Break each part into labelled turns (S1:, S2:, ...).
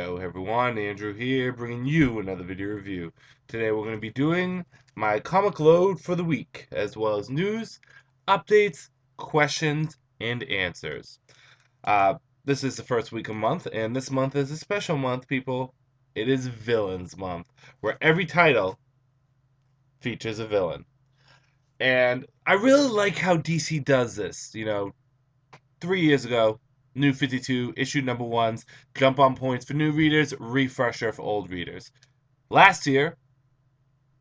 S1: Yo everyone, Andrew here, bringing you another video review. Today we're going to be doing my comic load for the week, as well as news, updates, questions, and answers. Uh, this is the first week of the month, and this month is a special month, people. It is Villains Month, where every title features a villain. And I really like how DC does this. 3 years ago, New 52, issue number ones, jump on points for new readers, refresher for old readers. Last year,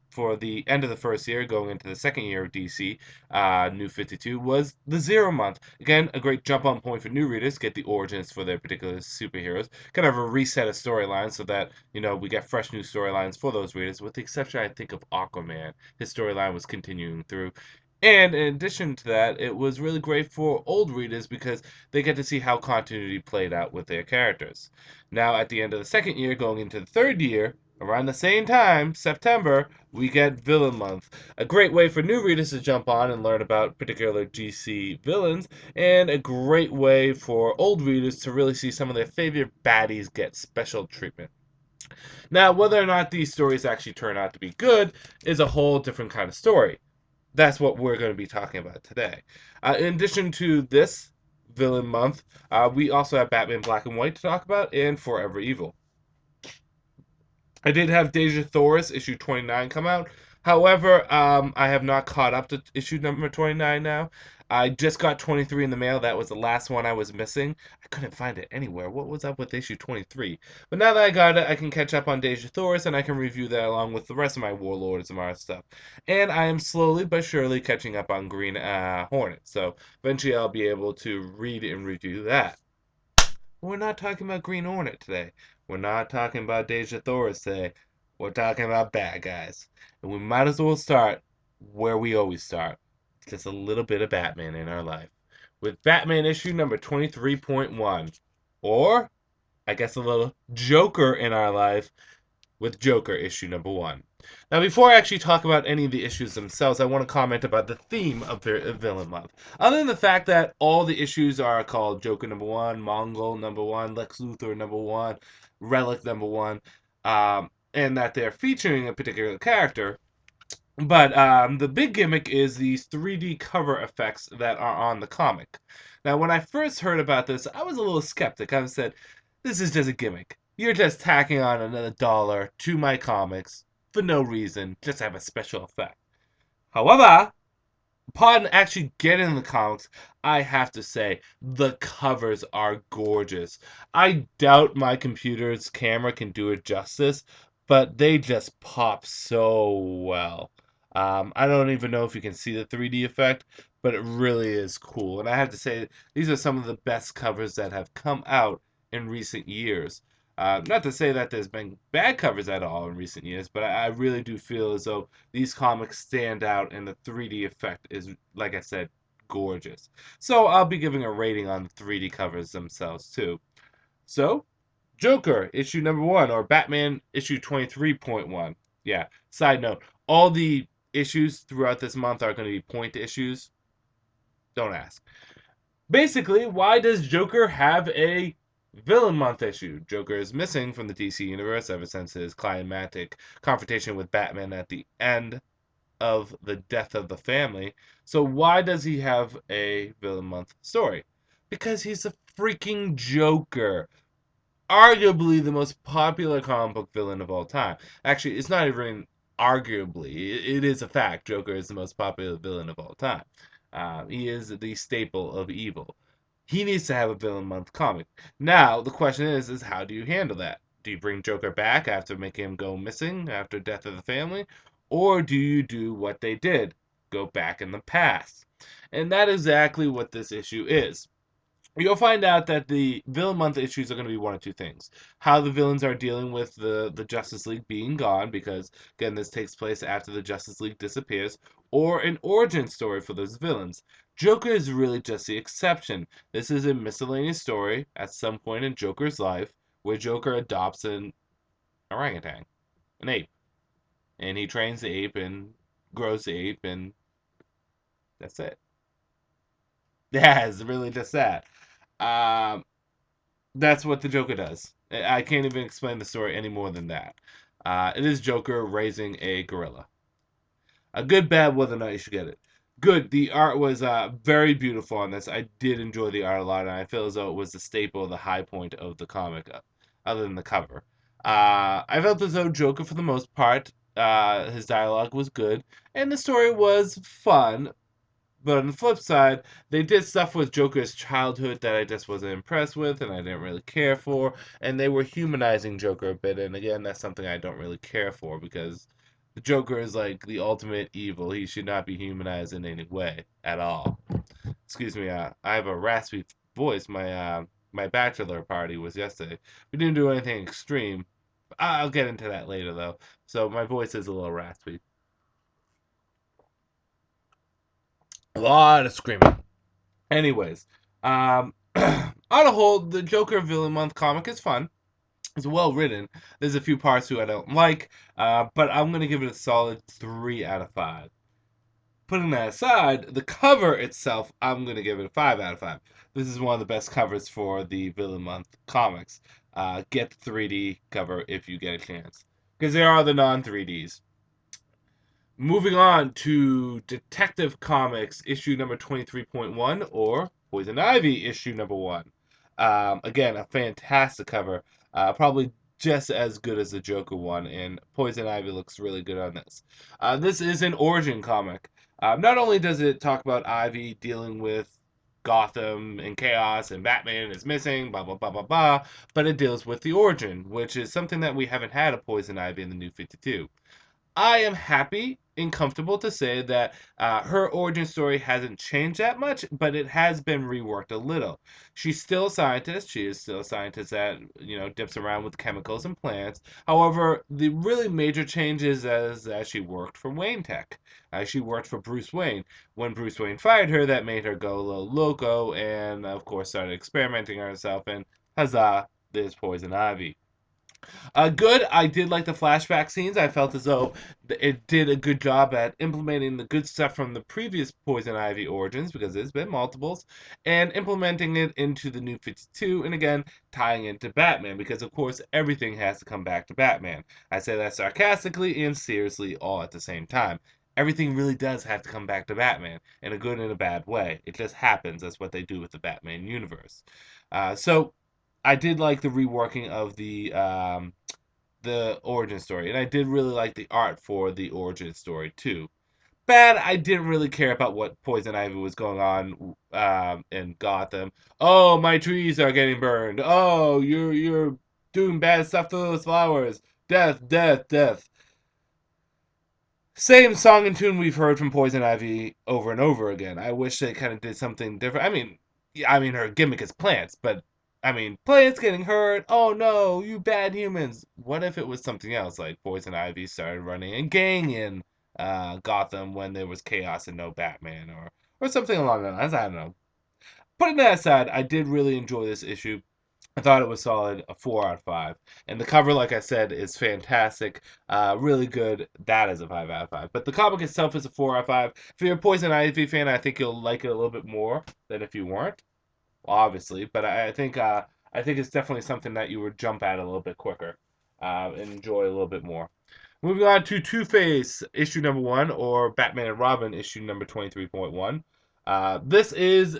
S1: for the end of the first year, going into the second year of DC, New 52 was the 0 month. Again, a great jump on point for new readers, get the origins for their particular superheroes, kind of a reset of storylines so that, we get fresh new storylines for those readers, with the exception, I think, of Aquaman. His storyline was continuing through. And in addition to that, it was really great for old readers because they get to see how continuity played out with their characters. Now, at the end of the second year, going into the third year, around the same time, September, we get Villain Month. A great way for new readers to jump on and learn about particular GC villains, and a great way for old readers to really see some of their favorite baddies get special treatment. Now, whether or not these stories actually turn out to be good is a whole different kind of story. That's what we're going to be talking about today. In addition to this Villain Month, we also have Batman Black and White to talk about and Forever Evil. I did have Deja Thoris issue 29 come out. However, I have not caught up to issue number 29 now. I just got 23 in the mail. That was the last one I was missing. I couldn't find it anywhere. What was up with issue 23? But now that I got it, I can catch up on Deja Thoris and I can review that along with the rest of my Warlords and Mars stuff. And I am slowly but surely catching up on Green Hornet. So eventually I'll be able to read and review that. We're not talking about Green Hornet today. We're not talking about Deja Thoris today. We're talking about bad guys. And we might as well start where we always start. Just a little bit of Batman in our life. With Batman issue number 23.1. Or, I guess a little Joker in our life with Joker issue number 1. Now, before I actually talk about any of the issues themselves, I want to comment about the theme of Villain Month. Other than the fact that all the issues are called Joker number 1, Mongol number 1, Lex Luthor number 1, Relic number 1, and that they're featuring a particular character, but the big gimmick is these 3D cover effects that are on the comic. Now, when I first heard about this, I was a little skeptic. I said, this is just a gimmick. You're just tacking on another dollar to my comics for no reason, just to have a special effect. However, upon actually getting the comics, I have to say, the covers are gorgeous. I doubt my computer's camera can do it justice, but they just pop so well. I don't even know if you can see the 3D effect, but it really is cool. And I have to say, these are some of the best covers that have come out in recent years. Not to say that there's been bad covers at all in recent years, but I really do feel as though these comics stand out and the 3D effect is, like I said, gorgeous. So I'll be giving a rating on the 3D covers themselves too. So, Joker issue number 1, or Batman issue 23.1. Yeah, side note, all the issues throughout this month are going to be point issues. Don't ask. Basically, why does Joker have a Villain Month issue? Joker is missing from the DC universe ever since his climactic confrontation with Batman at the end of the death of the family. So why does he have a Villain Month story? Because he's a freaking Joker. Arguably the most popular comic book villain of all time. Actually, it's not even arguably. It is a fact. Joker is the most popular villain of all time. He is the staple of evil. He needs to have a Villain Month comic. Now, the question is how do you handle that? Do you bring Joker back after making him go missing after death of the family? Or do you do what they did? Go back in the past. And that is exactly what this issue is. You'll find out that the Villain Month issues are going to be one of two things. How the villains are dealing with the Justice League being gone, because, again, this takes place after the Justice League disappears, or an origin story for those villains. Joker is really just the exception. This is a miscellaneous story at some point in Joker's life where Joker adopts an orangutan, an ape. And he trains the ape and grows the ape, and that's it. Yeah, it's really just that. Um, That's what the Joker does. I can't even explain the story any more than that. It is Joker raising a gorilla. A good, bad, whether or not you should get it. Good. The art was very beautiful on this. I did enjoy the art a lot, and I feel as though it was the staple, the high point of the comic, other than the cover. I felt as though Joker, for the most part, his dialogue was good, and the story was fun. But on the flip side, they did stuff with Joker's childhood that I just wasn't impressed with and I didn't really care for. And they were humanizing Joker a bit. And again, that's something I don't really care for because the Joker is like the ultimate evil. He should not be humanized in any way at all. Excuse me, I have a raspy voice. My bachelor party was yesterday. We didn't do anything extreme. I'll get into that later though. So my voice is a little raspy. A lot of screaming. Anyways, on a whole, the Joker Villain Month comic is fun. It's well written. There's a few parts who I don't like, but I'm gonna give it a solid 3 out of 5. Putting that aside, the cover itself, I'm gonna give it a 5 out of 5. This is one of the best covers for the Villain Month comics. Get the 3D cover if you get a chance, because there are the non-3Ds. Moving on to Detective Comics issue number 23.1 or Poison Ivy issue number 1. Again, a fantastic cover. Probably just as good as the Joker one, and Poison Ivy looks really good on this. This is an origin comic. Not only does it talk about Ivy dealing with Gotham and chaos and Batman is missing, blah, blah, blah, blah, blah, but it deals with the origin, which is something that we haven't had a Poison Ivy in the New 52. I am happy and comfortable to say that her origin story hasn't changed that much, but it has been reworked a little. She's still a scientist. She is still a scientist that dips around with chemicals and plants. However, the really major change is as she worked for Wayne Tech. She worked for Bruce Wayne. When Bruce Wayne fired her, that made her go a little loco, and of course started experimenting on herself. And huzzah, there's Poison Ivy. Good. I did like the flashback scenes. I felt as though it did a good job at implementing the good stuff from the previous Poison Ivy origins, because there's been multiples, and implementing it into the New 52, and again, tying into Batman, because of course everything has to come back to Batman. I say that sarcastically and seriously all at the same time. Everything really does have to come back to Batman in a good and a bad way. It just happens. That's what they do with the Batman universe. So I did like the reworking of the origin story, and I did really like the art for the origin story too. Bad, I didn't really care about what Poison Ivy was going on in Gotham. Oh, my trees are getting burned. Oh, you're doing bad stuff to those flowers. Death, death, death. Same song and tune we've heard from Poison Ivy over and over again. I wish they kind of did something different. I mean, her gimmick is plants, but I mean, plants getting hurt. Oh no, you bad humans. What if it was something else, like Poison Ivy started running a gang in Gotham when there was chaos and no Batman, or something along those lines. I don't know. Putting that aside, I did really enjoy this issue. I thought it was solid, a 4 out of 5. And the cover, like I said, is fantastic. Really good. That is a 5 out of 5. But the comic itself is a 4 out of 5. If you're a Poison Ivy fan, I think you'll like it a little bit more than if you weren't, obviously. But I think it's definitely something that you would jump at a little bit quicker and enjoy a little bit more. Moving on to Two-Face issue number 1, or Batman and Robin issue number 23.1. This is,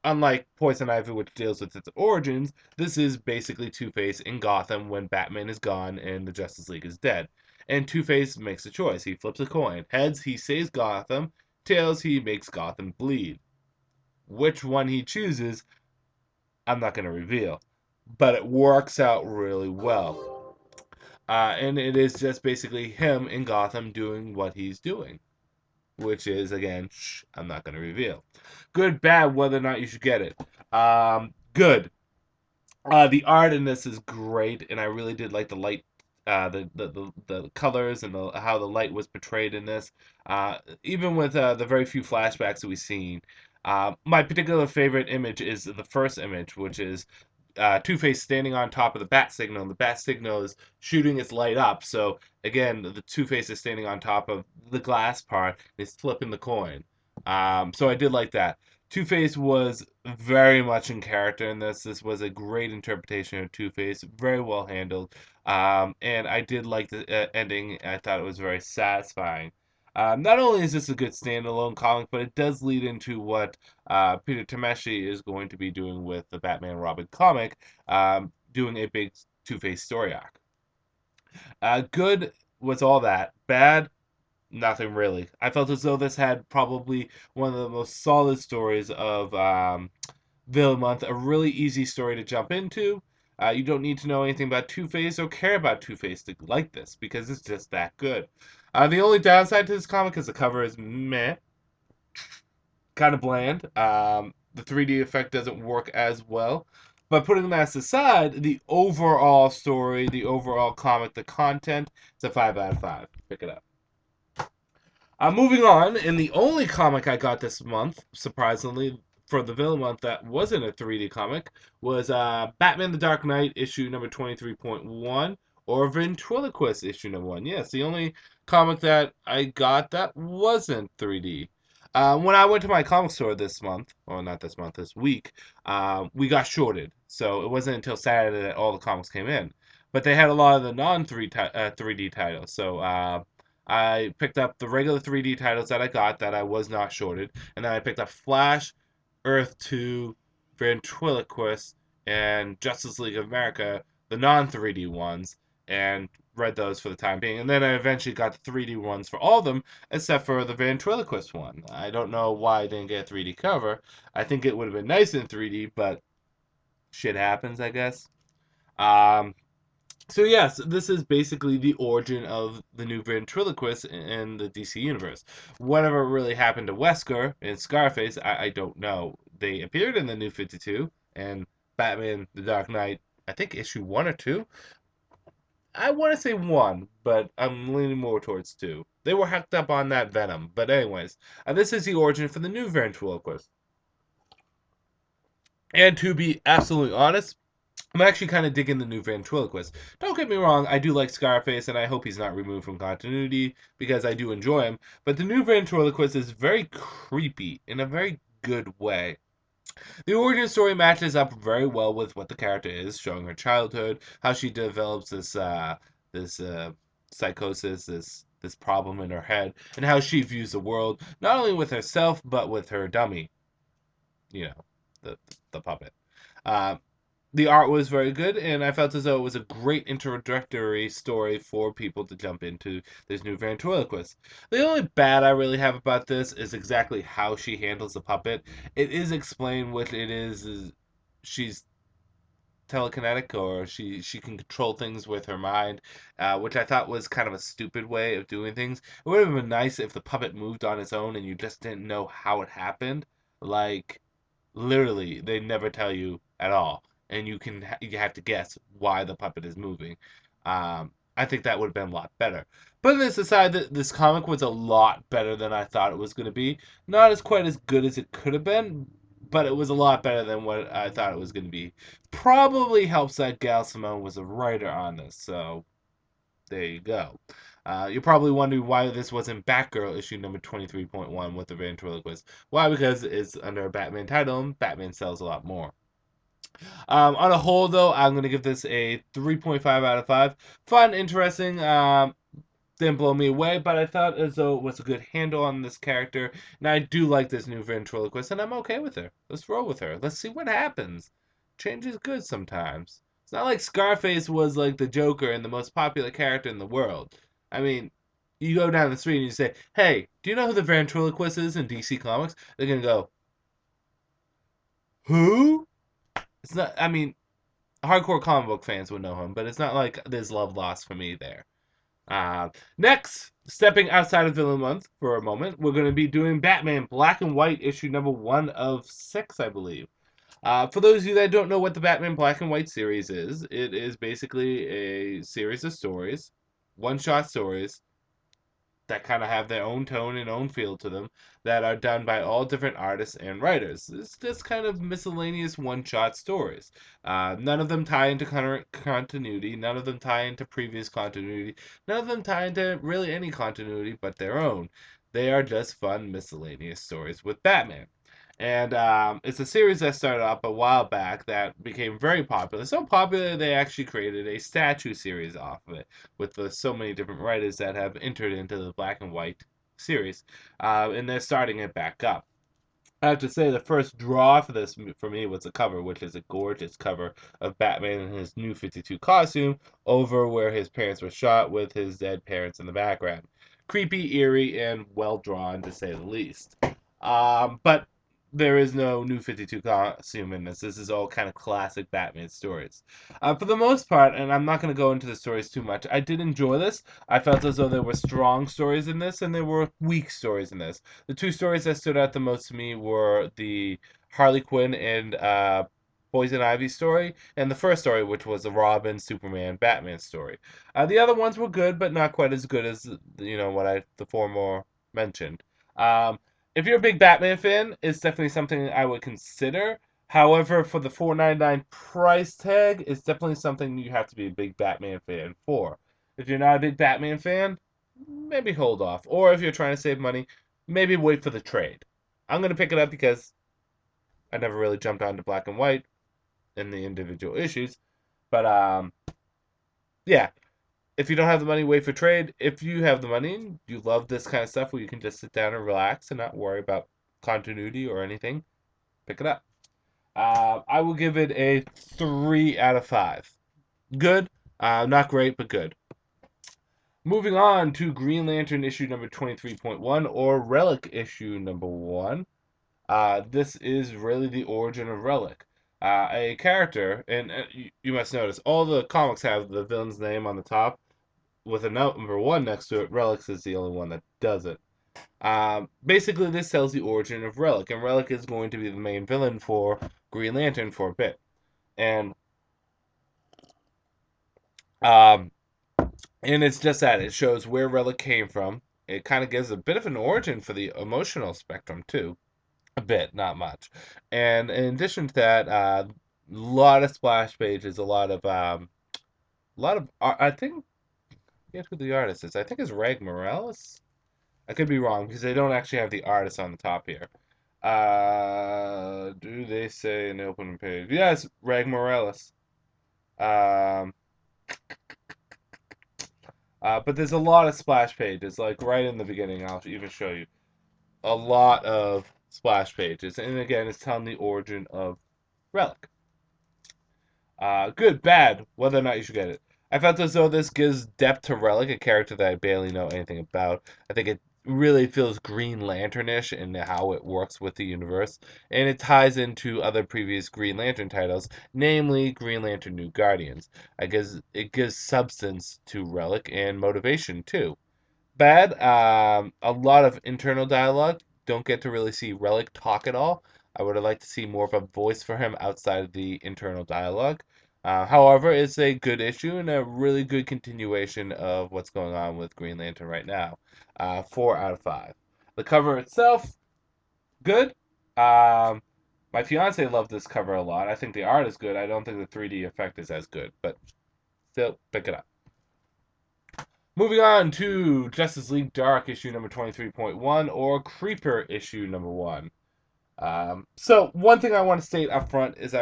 S1: unlike Poison Ivy, which deals with its origins, this is basically Two-Face in Gotham when Batman is gone and the Justice League is dead. And Two-Face makes a choice. He flips a coin. Heads, he saves Gotham. Tails, he makes Gotham bleed. Which one he chooses, I'm not going to reveal. But it works out really well. And it is just basically him in Gotham doing what he's doing, which is, again, I'm not going to reveal. Good, bad, whether or not you should get it. Good. The art in this is great, and I really did like the light, the colors and how the light was portrayed in this. Even with the very few flashbacks that we've seen. My particular favorite image is the first image, which is Two-Face standing on top of the bat signal, and the bat signal is shooting its light up. So again, the Two-Face is standing on top of the glass part, and it's flipping the coin. So I did like that. Two-Face was very much in character in this. This was a great interpretation of Two-Face, very well handled. And I did like the ending. I thought it was very satisfying. Not only is this a good standalone comic, but it does lead into what Peter Tomasi is going to be doing with the Batman Robin comic, doing a big Two-Face story arc. Good was all that. Bad, nothing really. I felt as though this had probably one of the most solid stories of Villain Month. A really easy story to jump into. You don't need to know anything about Two-Face or care about Two-Face to like this because it's just that good. The only downside to this comic is the cover is meh, kind of bland. The 3D effect doesn't work as well. But putting that aside, the overall story, the overall comic, the content, it's a 5 out of 5. Pick it up. Moving on, and the only comic I got this month, surprisingly, for the Villain Month that wasn't a 3D comic, was Batman the Dark Knight issue number 23.1, or Ventriloquist issue number 1. Yes, the only comic that I got that wasn't 3D. When I went to my comic store this month, or not this month, this week, we got shorted. So it wasn't until Saturday that all the comics came in. But they had a lot of the non-3D titles. So I picked up the regular 3D titles that I got that I was not shorted, and then I picked up Flash, Earth 2, Ventriloquist, and Justice League of America, the non 3D ones, and read those for the time being. And then I eventually got the 3D ones for all of them, except for the Ventriloquist one. I don't know why I didn't get a 3D cover. I think it would have been nice in 3D, but shit happens, I guess. Um, so yes, this is basically the origin of the new ventriloquist in the DC universe. Whatever really happened to Wesker and Scarface, I don't know. They appeared in the New 52 and Batman: The Dark Knight. I think issue 1 or 2. I want to say 1, but I'm leaning more towards 2. They were hacked up on that Venom, but anyways, this is the origin for the new ventriloquist. And to be absolutely honest, I'm actually kind of digging the new ventriloquist. Don't get me wrong, I do like Scarface, and I hope he's not removed from continuity because I do enjoy him. But the new ventriloquist is very creepy in a very good way. The origin story matches up very well with what the character is, showing her childhood, how she develops this psychosis, this problem in her head, and how she views the world, not only with herself but with her dummy, you know, the puppet. Uh, the art was very good, and I felt as though it was a great introductory story for people to jump into this new ventriloquist. The only bad I really have about this is exactly how she handles the puppet. It is explained what it is she's telekinetic, or she can control things with her mind, which I thought was kind of a stupid way of doing things. It would have been nice if the puppet moved on its own and you just didn't know how it happened. Like, literally, they never tell you at all, and you have to guess why the puppet is moving. I think that would have been a lot better. But this aside, this comic was a lot better than I thought it was going to be. Not as quite as good as it could have been, but it was a lot better than what I thought it was going to be. Probably helps that Gal Simone was a writer on this, so there you go. You're probably wondering why this wasn't Batgirl issue number 23.1 with the ventriloquist. Why? Because it's under a Batman title, and Batman sells a lot more. On a whole, though, I'm going to give this a 3.5 out of 5. Fun, interesting. Didn't blow me away, but I thought as though it was a good handle on this character. And I do like this new ventriloquist, and I'm okay with her. Let's roll with her. Let's see what happens. Change is good sometimes. It's not like Scarface was like the Joker and the most popular character in the world. I mean, you go down the street and you say, hey, do you know who the ventriloquist is in DC Comics? They're going to go, who? It's not, I mean, hardcore comic book fans would know him, but it's not like there's love lost for me there. Next, stepping outside of Villain Month for a moment, we're going to be doing Batman Black and White issue number 1 of 6, I believe. For those of you that don't know what the Batman Black and White series is, it is basically a series of stories, one-shot stories, that kind of have their own tone and own feel to them, that are done by all different artists and writers. It's just kind of miscellaneous one-shot stories. None of them tie into current continuity. None of them tie into previous continuity. None of them tie into really any continuity but their own. They are just fun miscellaneous stories with Batman. And it's a series that started up a while back that became very popular. So popular they actually created a statue series off of it with so many different writers that have entered into the black and white series. And they're starting it back up. I have to say the first draw for this for me was the cover, which is a gorgeous cover of Batman in his new 52 costume over where his parents were shot with his dead parents in the background. Creepy, eerie, and well drawn to say the least. But there is no new 52 costume in this. This is all kind of classic Batman stories. For the most part, and I'm not going to go into the stories too much, I did enjoy this. I felt as though there were strong stories in this and there were weak stories in this. The two stories that stood out the most to me were the Harley Quinn and Poison Ivy story, and the first story, which was the Robin, Superman, Batman story. The other ones were good, but not quite as good as what the former mentioned. Um, if you're a big Batman fan, it's definitely something I would consider. However, for the $4.99 price tag, it's definitely something you have to be a big Batman fan for. If you're not a big Batman fan, maybe hold off. Or if you're trying to save money, maybe wait for the trade. I'm going to pick it up because I never really jumped onto black and white in the individual issues. But yeah, if you don't have the money, wait for trade. If you have the money and you love this kind of stuff where you can just sit down and relax and not worry about continuity or anything, pick it up. I will give it a 3 out of 5. Good, not great, but good. Moving on to Green Lantern issue number 23.1, or Relic issue number 1. This is really the origin of Relic. A character, and you must notice, all the comics have the villain's name on the top with a number 1 next to it. Relic is the only one that does it. Basically, this tells the origin of Relic, and Relic is going to be the main villain for Green Lantern for a bit. And um, it's just that it shows where Relic came from. It kind of gives a bit of an origin for the emotional spectrum too, a bit, not much. And in addition to that, a lot of splash pages, a lot of I think guess who the artist is. I think it's Reg Morales. I could be wrong because they don't actually have the artist on the top here. Do they say in the opening page? Yes, Reg Morales. Um, but there's a lot of splash pages, like right in the beginning. I'll even show you a lot of splash pages, and again, it's telling the origin of Relic. Good, bad, whether or not you should get it. I felt as though this gives depth to Relic, a character that I barely know anything about. I think it really feels Green Lantern-ish in how it works with the universe, and it ties into other previous Green Lantern titles, namely Green Lantern New Guardians. I guess it gives substance to Relic and motivation too. Bad, a lot of internal dialogue. Don't get to really see Relic talk at all. I would have liked to see more of a voice for him outside of the internal dialogue. However, it's a good issue and a really good continuation of what's going on with Green Lantern right now. 4 out of 5. The cover itself, good. Um, my fiance loved this cover a lot. I think the art is good. I don't think the 3D effect is as good, but still, pick it up. Moving on to Justice League Dark issue number 23.1, or Creeper issue number 1. So one thing I want to state up front is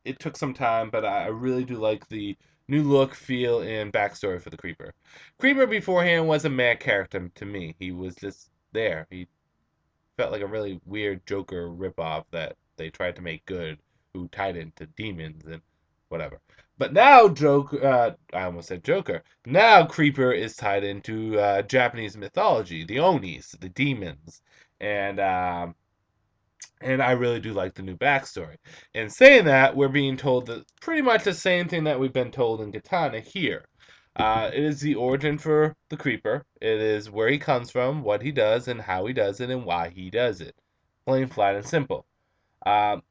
S1: it took some time, but I really do like the new look, feel, and backstory for the Creeper. Creeper beforehand was a mad character to me. He was just there. He felt like a really weird Joker ripoff that they tried to make good, who tied into demons and whatever. But now I almost said Joker. Now Creeper is tied into Japanese mythology, the Onis, the demons, and I really do like the new backstory. In saying that, we're being told pretty much the same thing that we've been told in Katana here. It is the origin for the Creeper. It is where he comes from, what he does, and how he does it, and why he does it. Plain, flat, and simple. Um,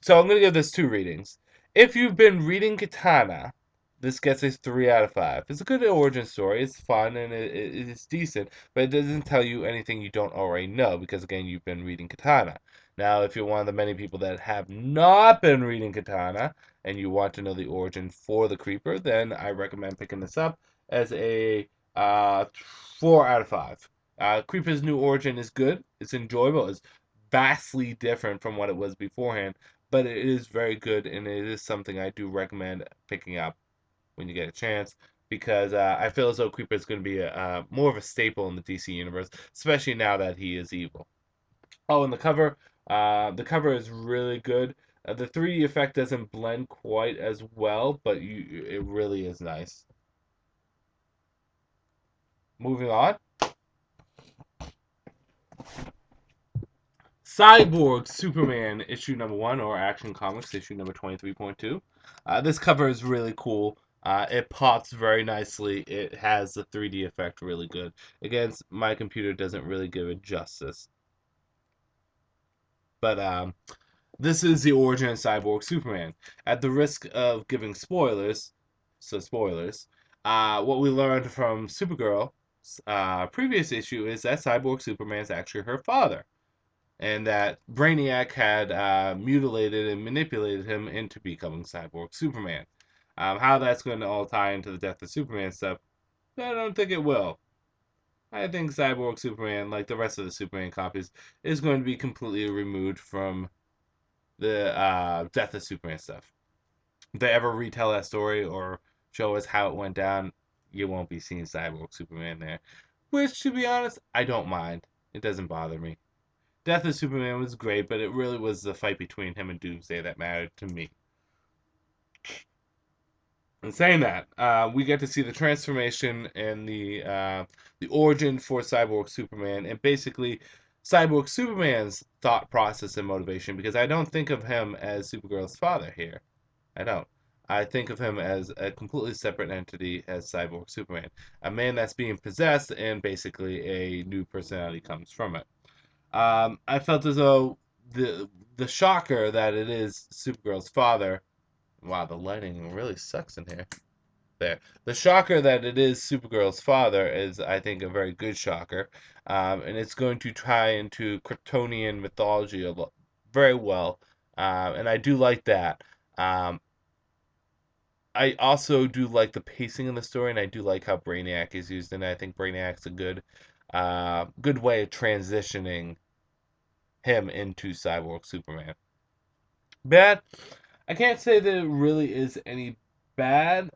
S1: so I'm going to give this 2 readings. If you've been reading Katana, this gets a 3 out of 5. It's a good origin story. It's fun and it's decent, but it doesn't tell you anything you don't already know because, again, you've been reading Katana. Now, if you're one of the many people that have not been reading Katana and you want to know the origin for the Creeper, then I recommend picking this up as a 4 out of 5. Creeper's new origin is good. It's enjoyable. It's vastly different from what it was beforehand, but it is very good, and it is something I do recommend picking up when you get a chance, because I feel as though Creeper is going to be more of a staple in the DC universe, especially now that he is evil. Oh, and the cover is really good. The 3D effect doesn't blend quite as well, but it really is nice. Moving on. Cyborg Superman issue number 1, or Action Comics issue number 23.2. This cover is really cool. It pops very nicely. It has the 3D effect really good. Again, my computer doesn't really give it justice. But this is the origin of Cyborg Superman. At the risk of giving spoilers, what we learned from Supergirl's previous issue is that Cyborg Superman is actually her father, and that Brainiac had mutilated and manipulated him into becoming Cyborg Superman. How that's going to all tie into the death of Superman stuff, I don't think it will. I think Cyborg Superman, like the rest of the Superman copies, is going to be completely removed from the death of Superman stuff. If they ever retell that story or show us how it went down, you won't be seeing Cyborg Superman there. Which, to be honest, I don't mind. It doesn't bother me. Death of Superman was great, but it really was the fight between him and Doomsday that mattered to me. And saying that, we get to see the transformation and the origin for Cyborg Superman, and basically Cyborg Superman's thought process and motivation. Because I don't think of him as Supergirl's father here. I don't. I think of him as a completely separate entity as Cyborg Superman, a man that's being possessed, and basically a new personality comes from it. I felt as though the shocker that it is Supergirl's father. Wow, the lighting really sucks in here. There, the shocker that it is Supergirl's father is, I think, a very good shocker, and it's going to tie into Kryptonian mythology very well, and I do like that. Um, I also do like the pacing in the story, and I do like how Brainiac is used, and I think Brainiac's a good way of transitioning him into Cyborg Superman. Bad? I can't say that it really is any bad,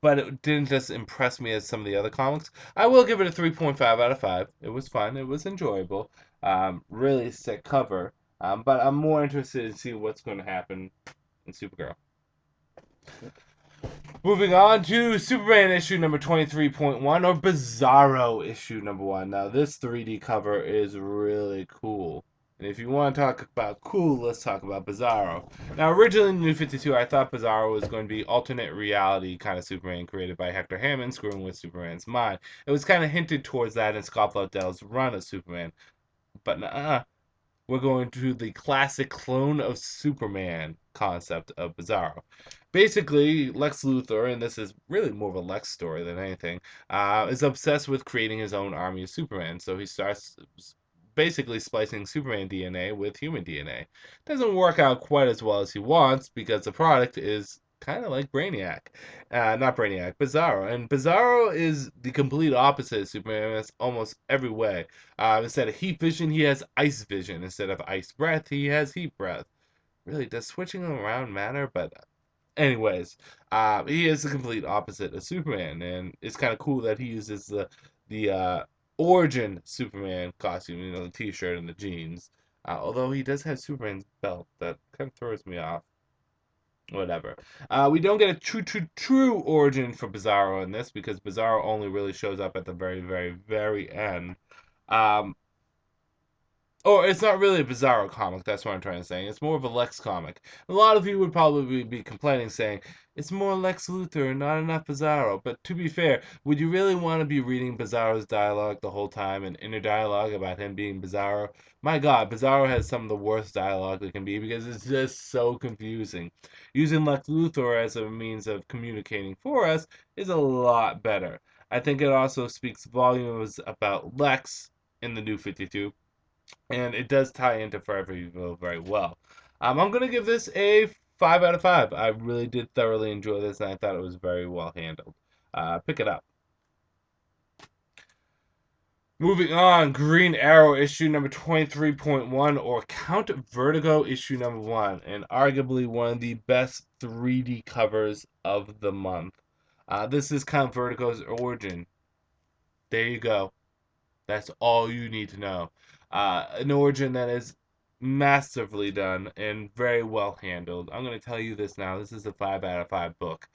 S1: but it didn't just impress me as some of the other comics. I will give it a 3.5 out of 5. It was fun. It was enjoyable. Really sick cover. But I'm more interested in seeing what's going to happen in Supergirl. Moving on to Superman issue number 23.1, or Bizarro issue number 1. Now, this 3D cover is really cool. And if you want to talk about cool, let's talk about Bizarro. Now, originally in New 52, I thought Bizarro was going to be alternate reality kind of Superman created by Hector Hammond, screwing with Superman's mind. It was kind of hinted towards that in Scott Lobdell's run of Superman. But we're going to the classic clone of Superman concept of Bizarro. Basically, Lex Luthor, and this is really more of a Lex story than anything, is obsessed with creating his own army of Superman. So he starts basically splicing Superman DNA with human DNA. Doesn't work out quite as well as he wants, because the product is kind of like Brainiac. Not Brainiac, Bizarro. And Bizarro is the complete opposite of Superman in almost every way. Instead of heat vision, he has ice vision. Instead of ice breath, he has heat breath. Really, does switching them around matter? But anyways, he is the complete opposite of Superman, and it's kind of cool that he uses the origin Superman costume, the T-shirt and the jeans. Although he does have Superman's belt, that kind of throws me off. Whatever. We don't get a true origin for Bizarro in this, because Bizarro only really shows up at the very end. Um, or it's not really a Bizarro comic, that's what I'm trying to say. It's more of a Lex comic. A lot of you would probably be complaining, saying, it's more Lex Luthor and not enough Bizarro. But to be fair, would you really want to be reading Bizarro's dialogue the whole time, and inner dialogue about him being Bizarro? My god, Bizarro has some of the worst dialogue that can be, because it's just so confusing. Using Lex Luthor as a means of communicating for us is a lot better. I think it also speaks volumes about Lex in the New 52, and it does tie into Forever Evil very well. I'm going to give this a 5 out of 5. I really did thoroughly enjoy this, and I thought it was very well handled. Pick it up. Moving on, Green Arrow issue number 23.1 or Count Vertigo issue number 1, and arguably one of the best 3D covers of the month. This is Count Vertigo's origin. There you go. That's all you need to know. An origin that is massively done and very well handled. I'm going to tell you this now. This is a 5 out of 5 book.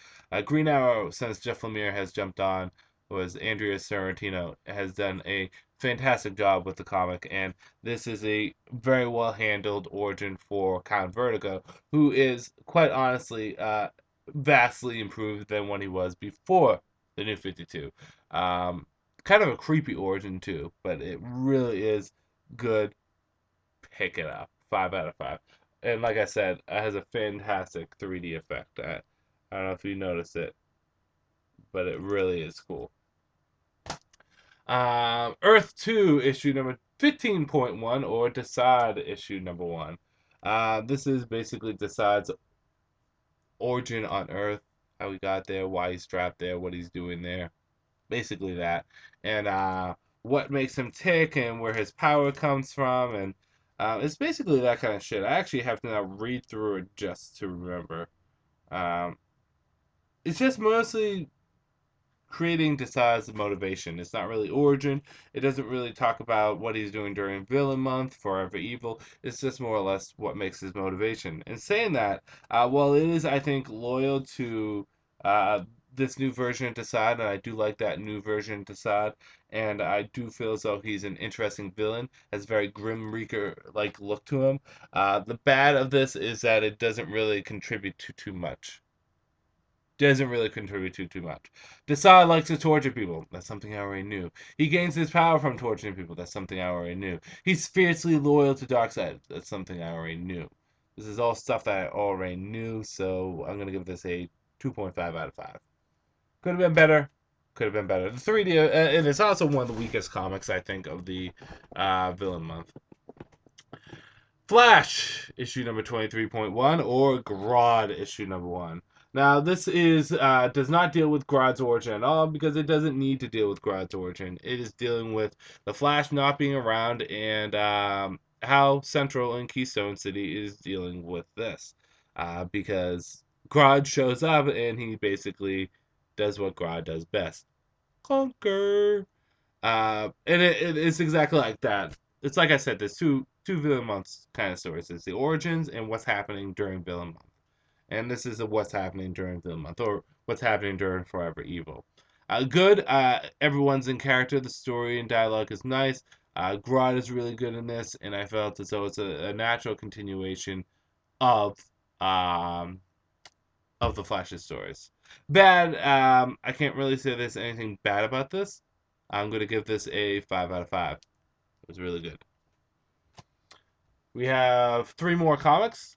S1: Green Arrow, since Jeff Lemire has jumped on, was Andrea Sorrentino, has done a fantastic job with the comic, and this is a very well handled origin for Count Vertigo, who is, quite honestly, vastly improved than what he was before the New 52. Kind of a creepy origin too, but it really is good. Pick it up. 5 out of 5. And like I said, it has a fantastic 3D effect. I don't know if you noticed it, but it really is cool. Earth 2 issue number 15.1 or Desaad issue number 1. This is basically Desaad's origin on Earth, how he got there, why he's trapped there, what he's doing there. Basically that, and what makes him tick and where his power comes from, and it's basically that kind of shit. I actually have to now read through it just to remember. Um, it's just mostly creating Desaad's motivation. It's not really origin. It doesn't really talk about what he's doing during Villain Month, Forever Evil. It's just more or less what makes his motivation. And saying that, while it is, I think, loyal to uh, this new version of Desaad, and I do like that new version of Desaad, and I do feel as though he's an interesting villain, has a very Grim Reaper-like look to him. The bad of this is that it doesn't really contribute to too much. Doesn't really contribute to too much. Desaad likes to torture people. That's something I already knew. He gains his power from torturing people. That's something I already knew. He's fiercely loyal to Darkseid. That's something I already knew. This is all stuff that I already knew, so I'm going to give this a 2.5 out of 5. Could have been better. Could have been better. The 3D, and it's also one of the weakest comics, I think, of the Villain Month. Flash, issue number 23.1, or Grodd, issue number 1. Now, this is does not deal with Grodd's origin at all because it doesn't need to deal with Grodd's origin. It is dealing with the Flash not being around and how Central and Keystone City is dealing with this. Because Grodd shows up and he basically does what Grodd does best. Conquer. And it's exactly like that. It's like I said, there's two Villain Months kind of stories. It's the origins and what's happening during Villain Month. And this is a what's happening during Villain Month, or what's happening during Forever Evil. Good. Everyone's in character. The story and dialogue is nice. Grodd is really good in this, and I felt as though it's a natural continuation of um, of the Flash's stories. Bad. I can't really say there's anything bad about this. I'm going to give this a 5 out of 5. It was really good. We have 3 more comics.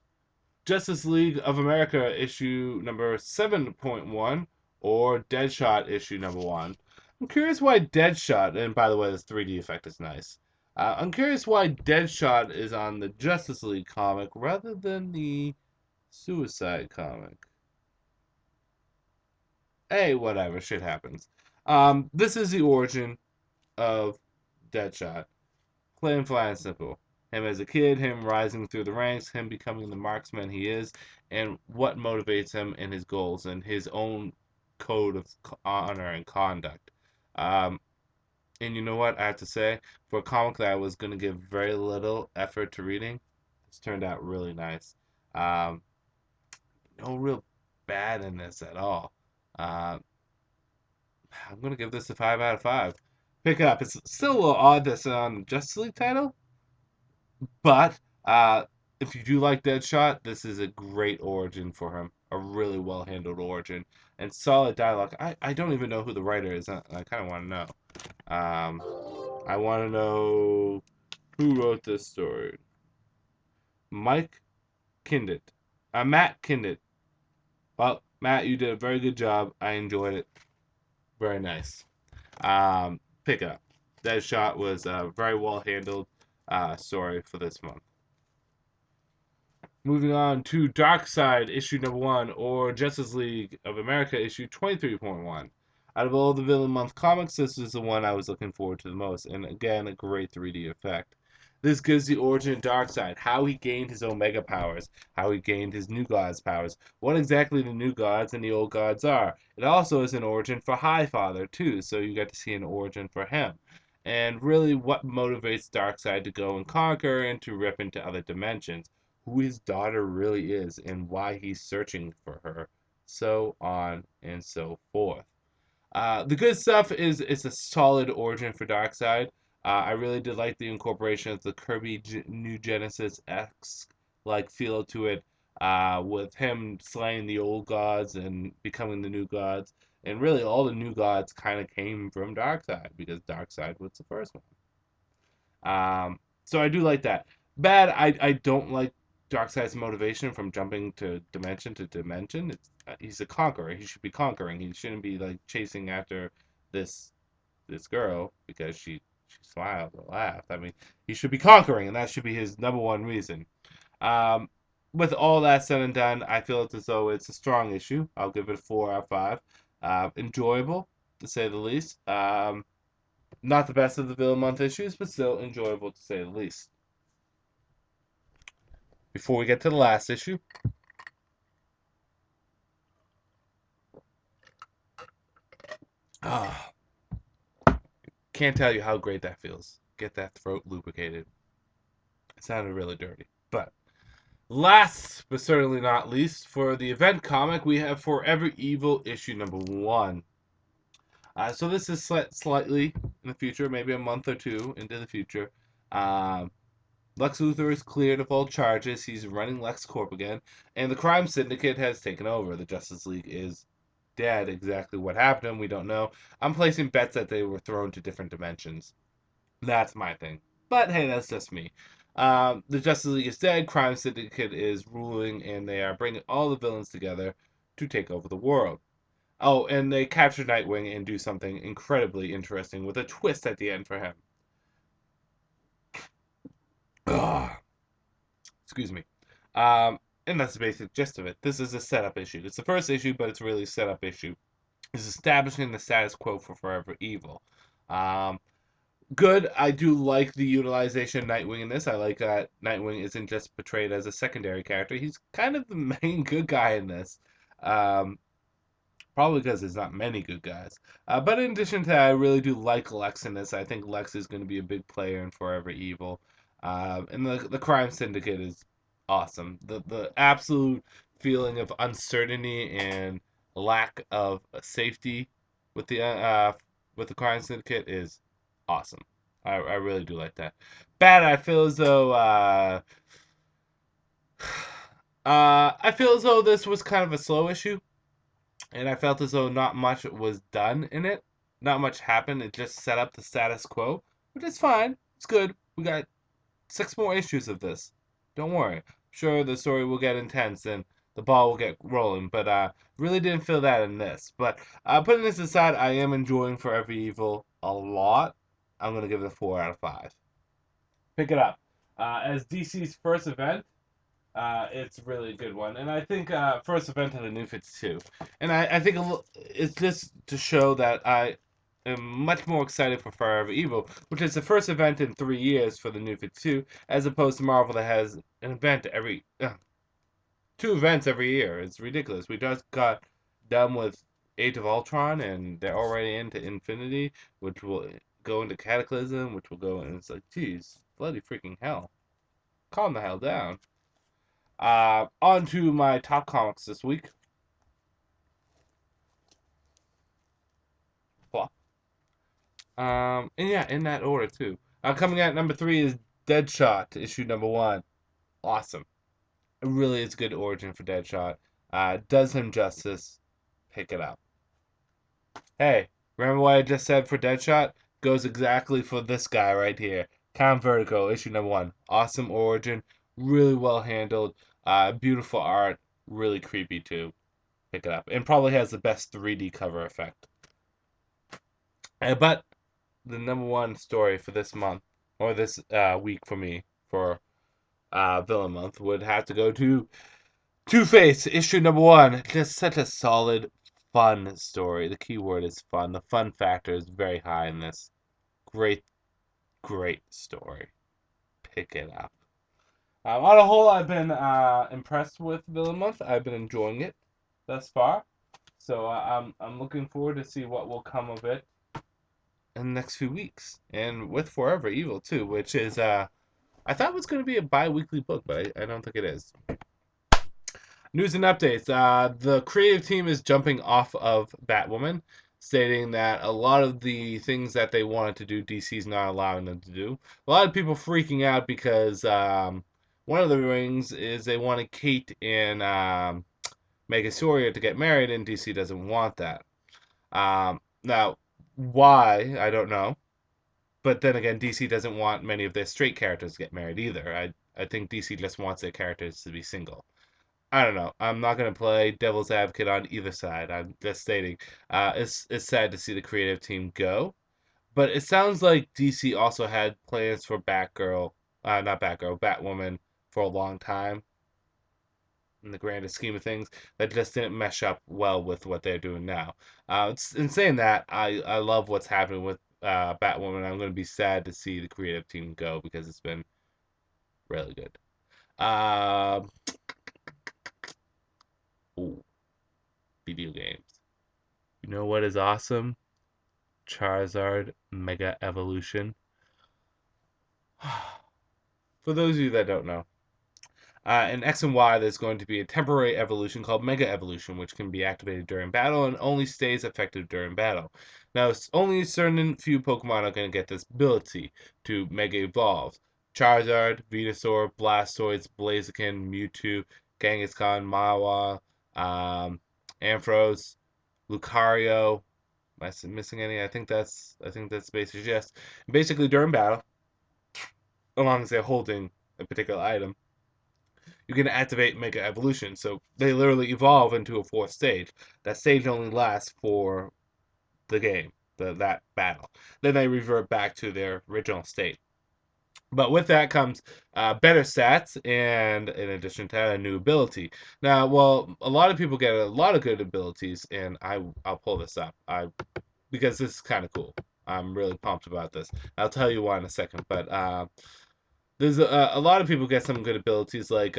S1: Justice League of America issue number 7.1 or Deadshot issue number 1. I'm curious why Deadshot, and by the way, this 3D effect is nice. I'm curious why Deadshot is on the Justice League comic rather than the Suicide comic. Hey, whatever, shit happens. This is the origin of Deadshot. Plain, flat, and simple. Him as a kid, him rising through the ranks, him becoming the marksman he is, and what motivates him in his goals and his own code of honor and conduct. Um, and you know what I have to say? For a comic that I was going to give very little effort to reading, it's turned out really nice. Um, no real bad in this at all. Uh, I'm going to give this a 5 out of 5. Pick it up. It's still a little odd that's on the Justice League title, but if you do like Deadshot, this is a great origin for him. A really well handled origin and solid dialogue. I don't even know who the writer is. I kind of want to know. I want to know who wrote this story. Mike Kindit. Matt Kindit. Well, Matt, you did a very good job. I enjoyed it. Very nice. Pick it up. Deadshot was a very well handled story for this month. Moving on to Darkseid issue number 1 or Justice League of America issue 23.1. Out of all the Villain Month comics, this is the one I was looking forward to the most. And again, a great 3D effect. This gives the origin of Darkseid, how he gained his Omega powers, how he gained his New Gods powers, what exactly the New Gods and the Old Gods are. It also is an origin for Highfather, too, so you get to see an origin for him. And really what motivates Darkseid to go and conquer and to rip into other dimensions, who his daughter really is, and why he's searching for her, so on and so forth. The good stuff is it's a solid origin for Darkseid. I really did like the incorporation of the Kirby New Genesis X like feel to it, with him slaying the old gods and becoming the new gods. And really, all the new gods kind of came from Darkseid because Darkseid was the first one. So I do like that. Bad, I don't like Darkseid's motivation from jumping to dimension to dimension. He's a conqueror. He should be conquering. He shouldn't be like chasing after this this girl because she smiled or laughed. I mean, he should be conquering, and that should be his number one reason. Um, with all that said and done, I feel as though it's a strong issue. I'll give it a 4 out of 5. Enjoyable, to say the least. Not the best of the Villain Month issues, but still enjoyable to say the least. Before we get to the last issue, ah, can't tell you how great that feels. Get that throat lubricated. It sounded really dirty. But last, but certainly not least, for the event comic, we have Forever Evil issue number 1. So this is slightly in the future, maybe a month or two into the future. Um, Lex Luthor is cleared of all charges. He's running LexCorp again, and the crime syndicate has taken over. The Justice League is dead. Exactly what happened to him, we don't know. I'm placing bets that they were thrown to different dimensions. That's my thing. But hey, that's just me. The Justice League is dead. Crime Syndicate is ruling, and they are bringing all the villains together to take over the world. Oh, and they capture Nightwing and do something incredibly interesting with a twist at the end for him. Ugh. Excuse me. And that's the basic gist of it. This is a setup issue. It's the first issue, but it's really a setup issue. It's establishing the status quo for Forever Evil. Um, Good. I do like the utilization of Nightwing in this. I like that Nightwing isn't just portrayed as a secondary character. He's kind of the main good guy in this. Um, Probably because there's not many good guys. But in addition to that, I really do like Lex in this. I think Lex is going to be a big player in Forever Evil. And the Crime Syndicate is awesome. The absolute feeling of uncertainty and lack of safety with the Crime Syndicate is awesome. I really do like that. Bad, I feel as though I feel as though this was kind of a slow issue, and I felt as though not much was done in it. Not much happened. It just set up the status quo, which is fine. It's good. We got 6 more issues of this. Don't worry. I'm sure the story will get intense and the ball will get rolling, but really didn't feel that in this. But putting this aside, I am enjoying Forever Evil a lot. I'm going to give it a 4 out of 5. Pick it up. As DC's first event, it's really a good one, and I think first event of the New 52, and I think it's just to show that I am much more excited for Forever Evil, which is the first event in 3 years for the New 52, as opposed to Marvel that has an event every 2 events every year. It's ridiculous. We just got done with Age of Ultron, and they're already into Infinity, which will go into Cataclysm, which will go, and it's like, geez, bloody freaking hell, calm the hell down. On to my top comics this week. Flop. And yeah, in that order too. Coming at number 3 is Deadshot, issue number 1. Awesome. It really is good origin for Deadshot. Does him justice. Pick it up. Hey, remember what I just said for Deadshot? Goes exactly for this guy right here. Count Vertigo, issue number 1. Awesome origin. Really well handled. Beautiful art. Really creepy too. Pick it up. And probably has the best 3D cover effect. But the number 1 story for this month, or this week for me, for Villain Month, would have to go to Two-Face, issue number 1. Just such a solid fun story. The key word is fun. The fun factor is very high in this. Great, great story. Pick it up. On a whole, I've been impressed with Villain Month. I've been enjoying it thus far. So I'm looking forward to see what will come of it in the next few weeks, and with Forever Evil too, which is I thought was going to be a bi-weekly book, but I don't think it is. News and updates. The creative team is jumping off of Batwoman, stating that a lot of the things that they wanted to do, DC's not allowing them to do. A lot of people freaking out because one of the rings is they wanted Kate and Megan Sawyer to get married, and DC doesn't want that. Now, why? I don't know. But then again, DC doesn't want many of their straight characters to get married either. I think DC just wants their characters to be single. I don't know. I'm not going to play devil's advocate on either side. I'm just stating it's sad to see the creative team go. But it sounds like DC also had plans for Batgirl, not Batgirl, Batwoman for a long time in the grandest scheme of things that just didn't mesh up well with what they're doing now. In saying that, I love what's happening with Batwoman. I'm going to be sad to see the creative team go because it's been really good. Uh, ooh, video games. You know what is awesome? Charizard Mega Evolution. For those of you that don't know, in X and Y, there's going to be a temporary evolution called Mega Evolution, which can be activated during battle and only stays effective during battle. Now, only a certain few Pokemon are going to get this ability to Mega Evolve. Charizard, Venusaur, Blastoise, Blaziken, Mewtwo, Kangaskhan, Mawa, Ampharos, Lucario. Am I missing any? I think that's basically just basically during battle, as long as they're holding a particular item, you can activate Mega Evolution. So they literally evolve into a fourth stage. That stage only lasts for the game, that battle. Then they revert back to their original state. But with that comes better stats, and in addition to that, a new ability. Now, well, a lot of people get a lot of good abilities, and I'll pull this up because this is kind of cool. I'm really pumped about this. I'll tell you why in a second, but there's a lot of people get some good abilities, like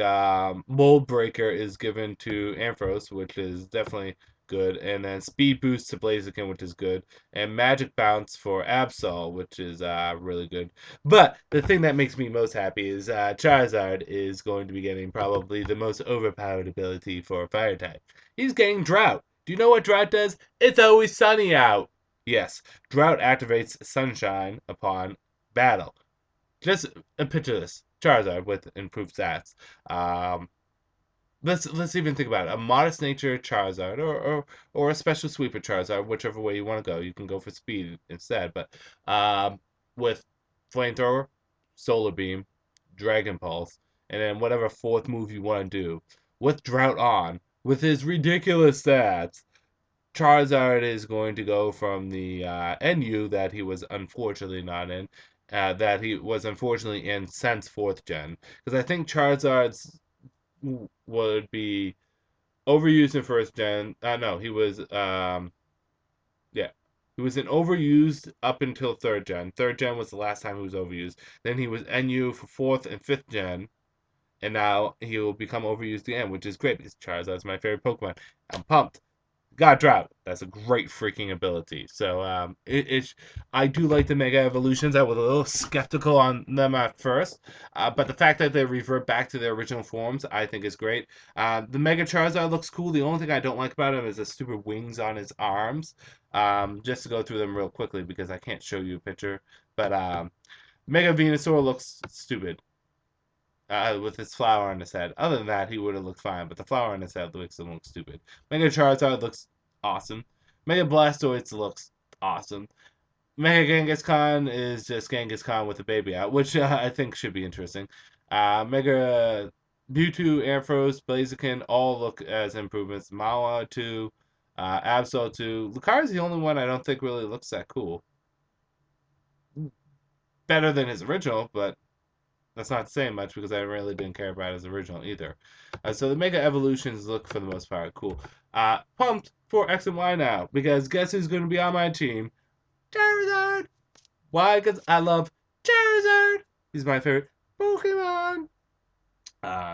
S1: Mold Breaker is given to Ampharos, which is definitely good, and then Speed Boost to Blaziken, which is good, and Magic Bounce for Absol, which is really good. But the thing that makes me most happy is Charizard is going to be getting probably the most overpowered ability for Fire type. He's getting Drought. Do you know what Drought does? It's always sunny out. Yes, Drought activates Sunshine upon battle. Just picture this: Charizard with improved stats. Um, let's even think about it. A modest nature Charizard, or a special sweeper Charizard, whichever way you want to go. You can go for speed instead, but with flamethrower, solar beam, dragon pulse, and then whatever fourth move you want to do with drought on, with his ridiculous stats. Charizard is going to go from the NU that he was unfortunately not in, that he was unfortunately in since fourth gen. Because I think Charizard's would be overused in first gen. No, he was yeah. He was in overused up until third gen. Third gen was the last time he was overused. Then he was NU for fourth and fifth gen. And now he will become overused again, which is great because Charizard's my favorite Pokemon. I'm pumped. Got Drought. That's a great freaking ability. So I do like the Mega Evolutions. I was a little skeptical on them at first, but the fact that they revert back to their original forms, I think is great. The Mega Charizard looks cool. The only thing I don't like about him is the stupid wings on his arms. Just to go through them real quickly because I can't show you a picture, but Mega Venusaur looks stupid. With his flower on his head. Other than that, he would have looked fine, but the flower on his head makes him look stupid. Mega Charizard looks awesome. Mega Blastoise looks awesome. Mega Kangaskhan is just Kangaskhan with a baby out, which I think should be interesting. Mega Mewtwo, Ampharos, Blaziken all look as improvements. Mawa 2, Absol 2. Lucario is the only one I don't think really looks that cool. Better than his original, but That's not saying much because I really didn't care about his original either. So the Mega Evolutions look for the most part cool. Pumped for X and Y now because guess who's going to be on my team? Charizard. Why? Because I love Charizard. He's my favorite Pokemon.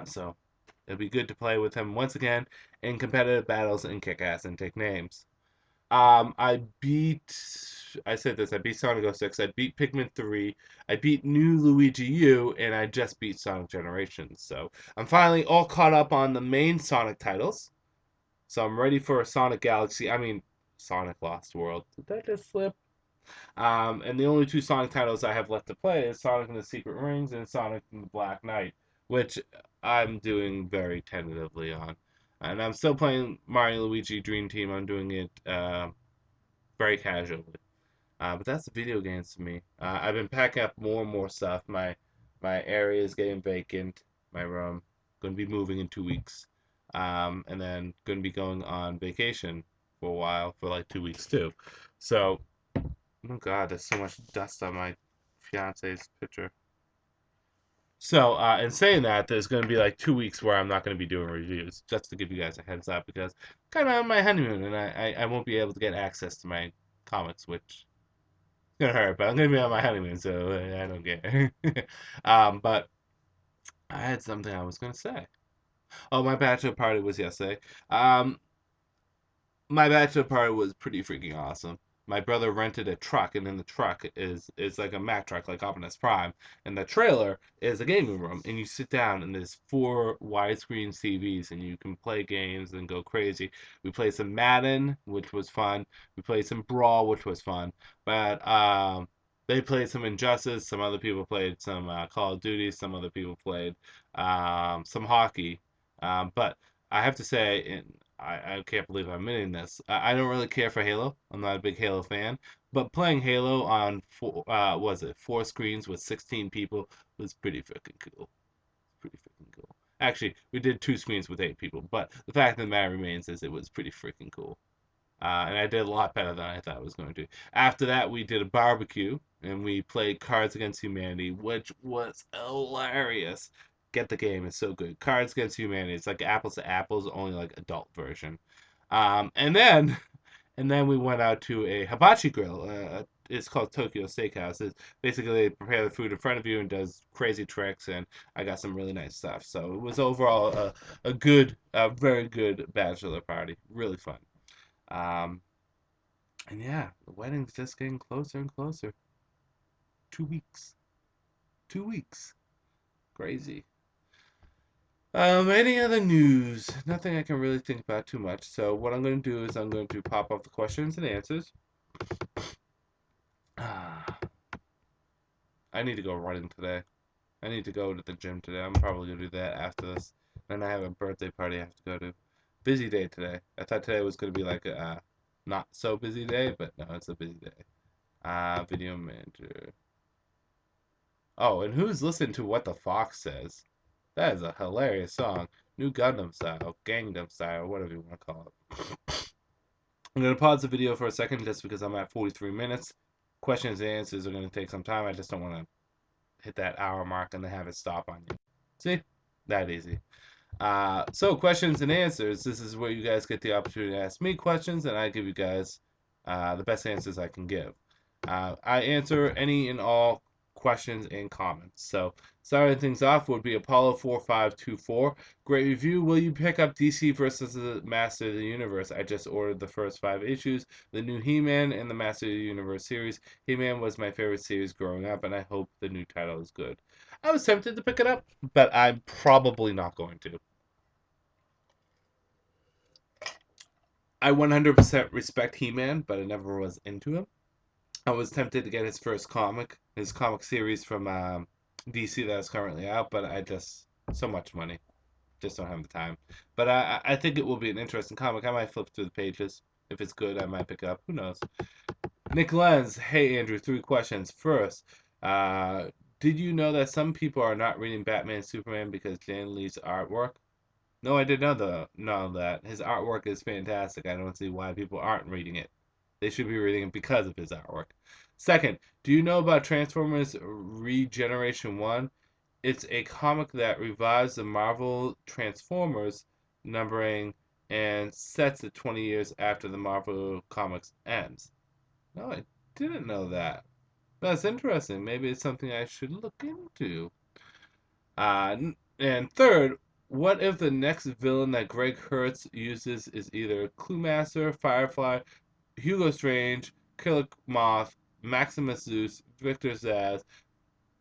S1: So it'll be good to play with him once again in competitive battles and kick ass and take names. I beat. I said this. I beat Sonic 06. I beat Pikmin 3. I beat New Luigi U, and I just beat Sonic Generations. So I'm finally all caught up on the main Sonic titles. So I'm ready for a Sonic Galaxy. I mean, Sonic Lost World. Did that just slip? And the only two Sonic titles I have left to play is Sonic and the Secret Rings and Sonic and the Black Knight, which I'm doing very tentatively on. And I'm still playing Mario Luigi Dream Team. I'm doing it very casually. But that's the video games to me. I've been packing up more and more stuff. My area is getting vacant. My room. Going to be moving in 2 weeks. And then going to be going on vacation for a while, for like 2 weeks too. So, oh God, there's so much dust on my fiance's picture. So, in saying that, there's going to be like 2 weeks where I'm not going to be doing reviews, just to give you guys a heads up, because kind of on my honeymoon, and I won't be able to get access to my comics, which gonna hurt, but I'm gonna be on my honeymoon, so I don't care. But I had something I was gonna say. Oh, my bachelor party was yesterday. Um, my bachelor party was pretty freaking awesome. My brother rented a truck, and in the truck is like a Mack truck, like Optimus Prime, and the trailer is a gaming room, and you sit down, and there's four widescreen TVs, and you can play games and go crazy. We played some Madden, which was fun. We played some Brawl, which was fun. But they played some Injustice. Some other people played some Call of Duty. Some other people played some hockey. But I have to say, I can't believe I'm admitting this. I don't really care for Halo. I'm not a big Halo fan. But playing Halo on was it 4 screens with 16 people was pretty freaking cool. Pretty freaking cool. Actually, we did 2 screens with 8 people, but the fact of the matter remains is it was pretty freaking cool. And I did a lot better than I thought I was going to. After that, we did a barbecue and we played Cards Against Humanity, which was hilarious. Get the game; it's so good. Cards Against Humanity. It's like apples to apples, only like adult version. And then and then we went out to a hibachi grill. It's called Tokyo Steakhouse. It's basically they prepare the food in front of you and does crazy tricks, and I got some really nice stuff. So it was overall a very good bachelor party. Really fun. Um, and yeah, the wedding's just getting closer and closer. 2 weeks. 2 weeks. Crazy. Any other news? Nothing I can really think about too much. So what I'm going to do is I'm going to pop up the questions and answers. I need to go running today. I need to go to the gym today. I'm probably going to do that after this. Then I have a birthday party I have to go to. Busy day today. I thought today was going to be like a not so busy day, but no, it's a busy day. Video manager. Oh, and who's listening to What the Fox Says? That is a hilarious song. New Gundam Style, Gangnam Style, whatever you want to call it. I'm going to pause the video for a second just because I'm at 43 minutes. Questions and answers are going to take some time. I just don't want to hit that hour mark and then have it stop on you. See? That easy. So questions and answers. This is where you guys get the opportunity to ask me questions, and I give you guys the best answers I can give. I answer any and all questions and comments. So starting things off would be Apollo 4524. Great review. Will you pick up DC versus the Master of the Universe? I just ordered the first 5 issues, the new He-Man and the Master of the Universe series. He-Man was my favorite series growing up, and I hope the new title is good. I was tempted to pick it up, but I'm probably not going to. I 100% respect He-Man, but I never was into him. I was tempted to get his comic series from DC that is currently out, but I just so much money, just don't have the time. But I think it will be an interesting comic. I might flip through the pages. If it's good, I might pick it up. Who knows? Nick Lenz, hey Andrew, 3 questions. First, did you know that some people are not reading Batman Superman because Jan Lee's artwork? No, I did know that. His artwork is fantastic. I don't see why people aren't reading it. They should be reading it because of his artwork. Second, do you know about Transformers Regeneration 1? It's a comic that revives the Marvel Transformers numbering and sets it 20 years after the Marvel Comics ends. No, I didn't know that. That's interesting. Maybe it's something I should look into. And third, what if the next villain that Greg Hertz uses is either Cluemaster, Firefly, Hugo Strange, Killer Moth, Maximus Zeus, Victor Zsasz,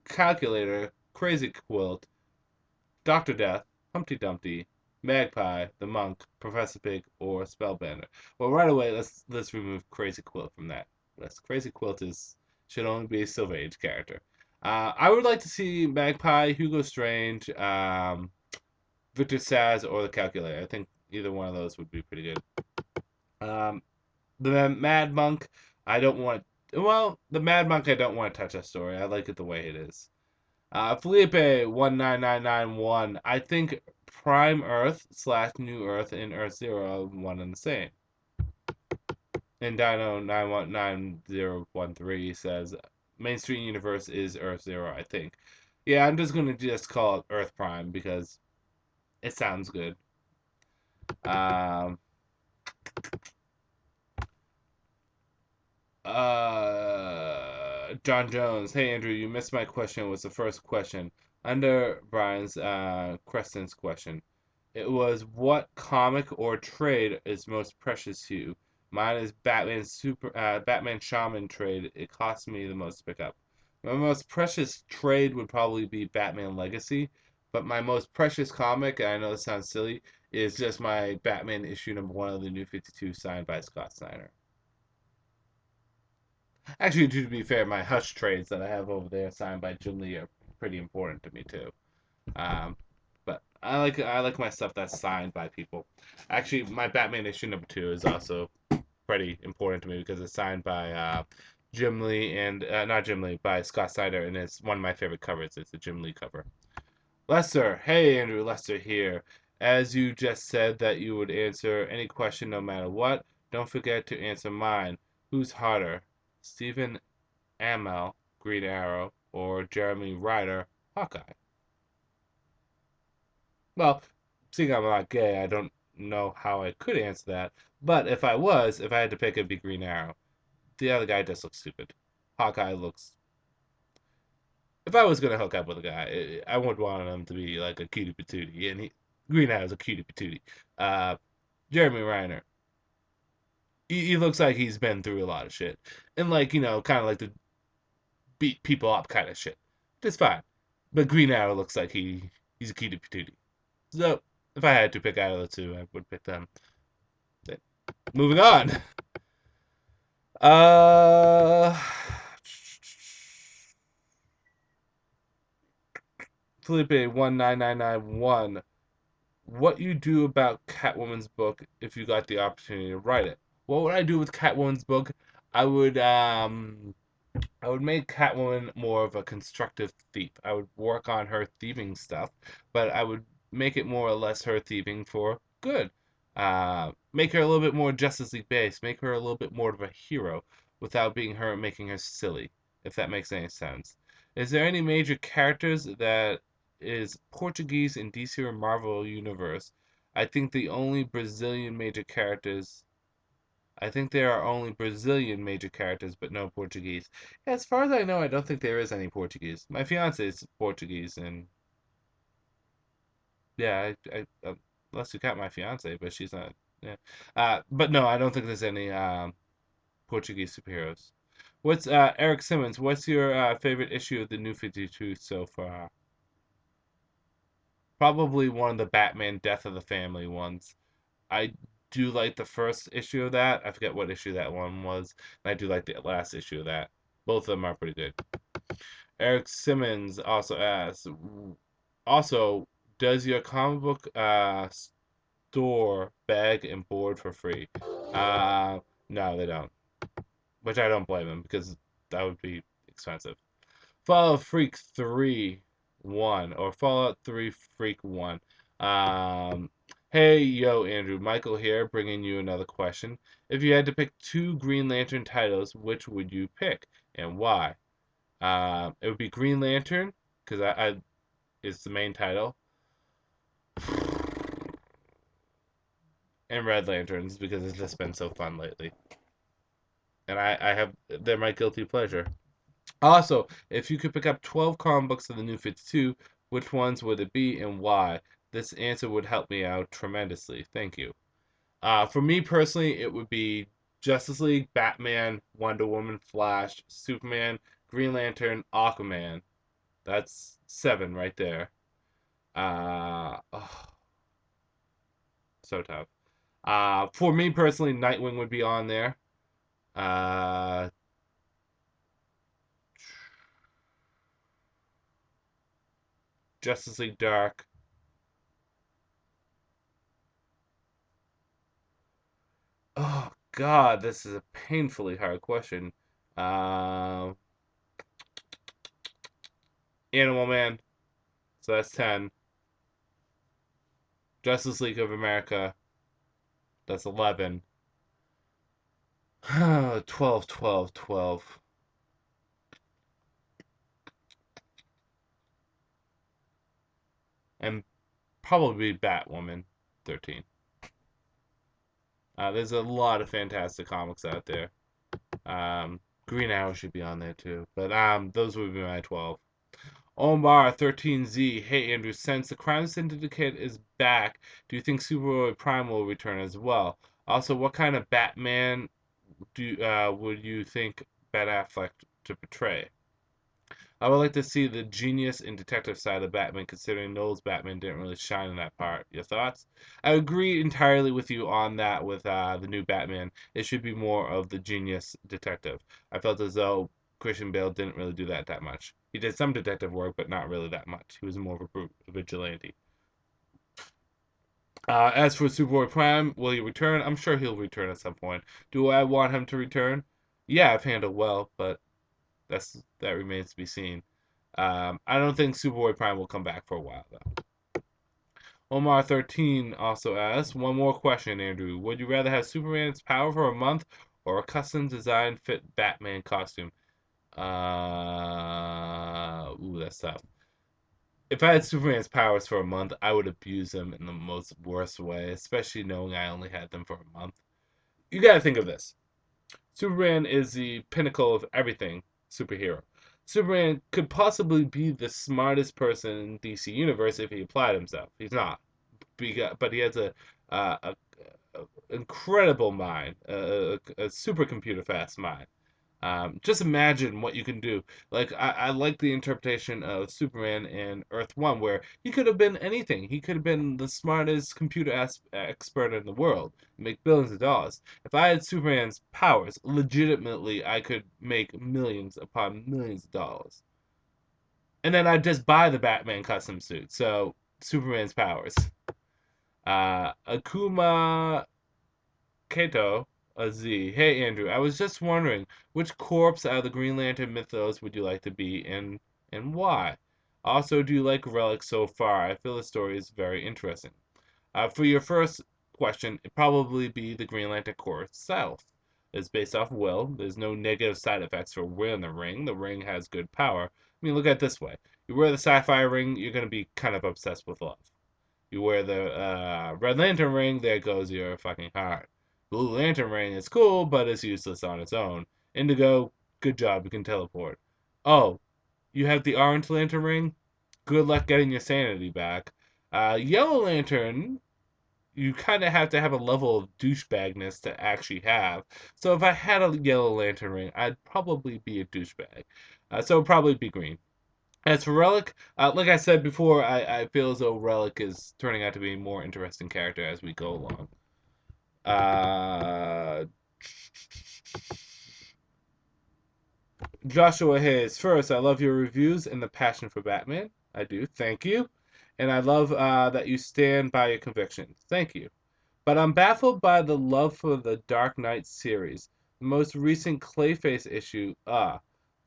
S1: Calculator, Crazy Quilt, Dr. Death, Humpty Dumpty, Magpie, the Monk, Professor Pig, or Spellbender? Well, right away, let's remove Crazy Quilt from that list. Crazy Quilt should only be a Silver Age character. I would like to see Magpie, Hugo Strange, Victor Saz, or the Calculator. I think either one of those would be pretty good. The Mad Monk, I don't want. Well, the Mad Monk, I don't want to touch that story. I like it the way it is. Felipe19991, I think Prime Earth slash New Earth and Earth Zero are one and the same. And Dino919013 says mainstream universe is Earth Zero, I think. Yeah, I'm just gonna just call it Earth Prime because it sounds good. Um, John Jones. Hey Andrew, you missed my question. It was the first question under Brian's Creston's question. It was what comic or trade is most precious to you? Mine is Batman Shaman trade. It cost me the most to pick up. My most precious trade would probably be Batman Legacy, but my most precious comic, and I know this sounds silly, is just my Batman issue #1 of the New 52 signed by Scott Snyder. Actually, to be fair, my Hush trades that I have over there signed by Jim Lee are pretty important to me too. Um, but I like my stuff that's signed by people. Actually, my Batman issue #2 is also pretty important to me because it's signed by Jim Lee and not Jim Lee, by Scott Snyder, and it's one of my favorite covers. It's the Jim Lee cover. Lester, hey Andrew, Lester here. As you just said that you would answer any question no matter what, don't forget to answer mine. Who's hotter, Stephen Amell, Green Arrow, or Jeremy Ryder, Hawkeye? Well, seeing I'm not gay, I don't know how I could answer that. But if I had to pick, it'd be Green Arrow. The other guy just looks stupid. Hawkeye looks. If I was gonna hook up with a guy, I would want him to be like a cutie patootie, and Green Arrow's a cutie patootie. Uh, Jeremy Renner, he looks like he's been through a lot of shit, and like kind of like the beat people up kind of shit. It's fine, but Green Arrow looks like he's a cutie patootie. So if I had to pick out of the two, I would pick them. Moving on. Uh, Felipe19991. What you do about Catwoman's book if you got the opportunity to write it? What would I do with Catwoman's book? I would I would make Catwoman more of a constructive thief. I would work on her thieving stuff, but I would make it more or less her thieving for good. Make her a little bit more Justice League based. Make her a little bit more of a hero without making her silly, if that makes any sense. Is there any major characters that is Portuguese in DC or Marvel universe? I think the only Brazilian major characters I think there are only Brazilian major characters, but no Portuguese. As far as I know, I don't think there is any Portuguese. My fiance is Portuguese, and yeah, unless you count my fiance, but she's not. Yeah, but no, I don't think there's any Portuguese superheroes. What's Eric Simmons? What's your favorite issue of the New 52 so far? Probably one of the Batman Death of the Family ones. I do like the first issue of that. I forget what issue that one was. And I do like the last issue of that. Both of them are pretty good. Eric Simmons also asks, also, does your comic book store bag and board for free? No, they don't. Which I don't blame them because that would be expensive. Fallout Freak 3 1 or Fallout 3 Freak 1. Um, hey, yo, Andrew. Michael here, bringing you another question. If you had to pick two Green Lantern titles, which would you pick and why? It would be Green Lantern because I is the main title. And Red Lanterns, because it's just been so fun lately. And I have, they're my guilty pleasure. Also, if you could pick up 12 comic books of the New 52, which ones would it be and why? This answer would help me out tremendously. Thank you. For me personally, it would be Justice League, Batman, Wonder Woman, Flash, Superman, Green Lantern, Aquaman. That's 7 right there. Oh, so tough. For me personally, Nightwing would be on there. Uh, Justice League Dark. Oh God, this is a painfully hard question. Uh, Animal Man. So that's 10. Justice League of America. That's 11. 12, 12, 12. And probably Batwoman. 13. There's a lot of fantastic comics out there. Green Arrow should be on there too. But those would be my 12. Omar 13Z. Hey Andrew, since the Crime Syndicate is back, do you think Superboy Prime will return as well? Also, what kind of Batman would you think Ben Affleck to portray? I would like to see the genius and detective side of Batman, considering Noel's Batman didn't really shine in that part. Your thoughts? I agree entirely with you on that with the new Batman. It should be more of the genius detective. I felt as though Christian Bale didn't really do that much. He did some detective work, but not really that much. He was more of a vigilante. As for Superboy Prime, will he return? I'm sure he'll return at some point. Do I want him to return? Yeah, if handled well, but that remains to be seen. I don't think Superboy Prime will come back for a while though. Omar 13 also asks one more question, Andrew. Would you rather have Superman's power for a month or a custom design fit Batman costume? That's tough. If I had Superman's powers for a month, I would abuse them in the most worst way, especially knowing I only had them for a month. You gotta think of this. Superman is the pinnacle of everything superhero. Superman could possibly be the smartest person in DC Universe if he applied himself. He's not, but he has a incredible mind, a supercomputer fast mind. Just imagine what you can do. Like I like the interpretation of Superman in Earth One, where he could have been anything. He could have been the smartest computer expert in the world, make billions of dollars. If I had Superman's powers, legitimately, I could make millions upon millions of dollars. And then I'd just buy the Batman custom suit. So Superman's powers. Akuma Kato, a Z. Hey Andrew, I was just wondering which corpse out of the Green Lantern mythos would you like to be and why? Also, do you like Relic so far? I feel the story is very interesting. For your first question, it'd probably be the Green Lantern Corps itself. It's based off will. There's no negative side effects for wearing the ring. The ring has good power. I mean, look at it this way. You wear the sci-fi ring, you're going to be kind of obsessed with love. You wear the Red Lantern ring, there goes your fucking heart. Blue Lantern ring is cool, but it's useless on its own. Indigo, good job, you can teleport. Oh, you have the Orange Lantern ring? Good luck getting your sanity back. Yellow Lantern, you kind of have to have a level of douchebagness to actually have. So if I had a Yellow Lantern ring, I'd probably be a douchebag. So it'd probably be green. As for Relic, like I said before, I feel as though Relic is turning out to be a more interesting character as we go along. Uh, Joshua Hayes. First, I love your reviews and the passion for Batman. I do. Thank you. And I love that you stand by your convictions. Thank you. But I'm baffled by the love for the Dark Knight series. The most recent Clayface issue, 5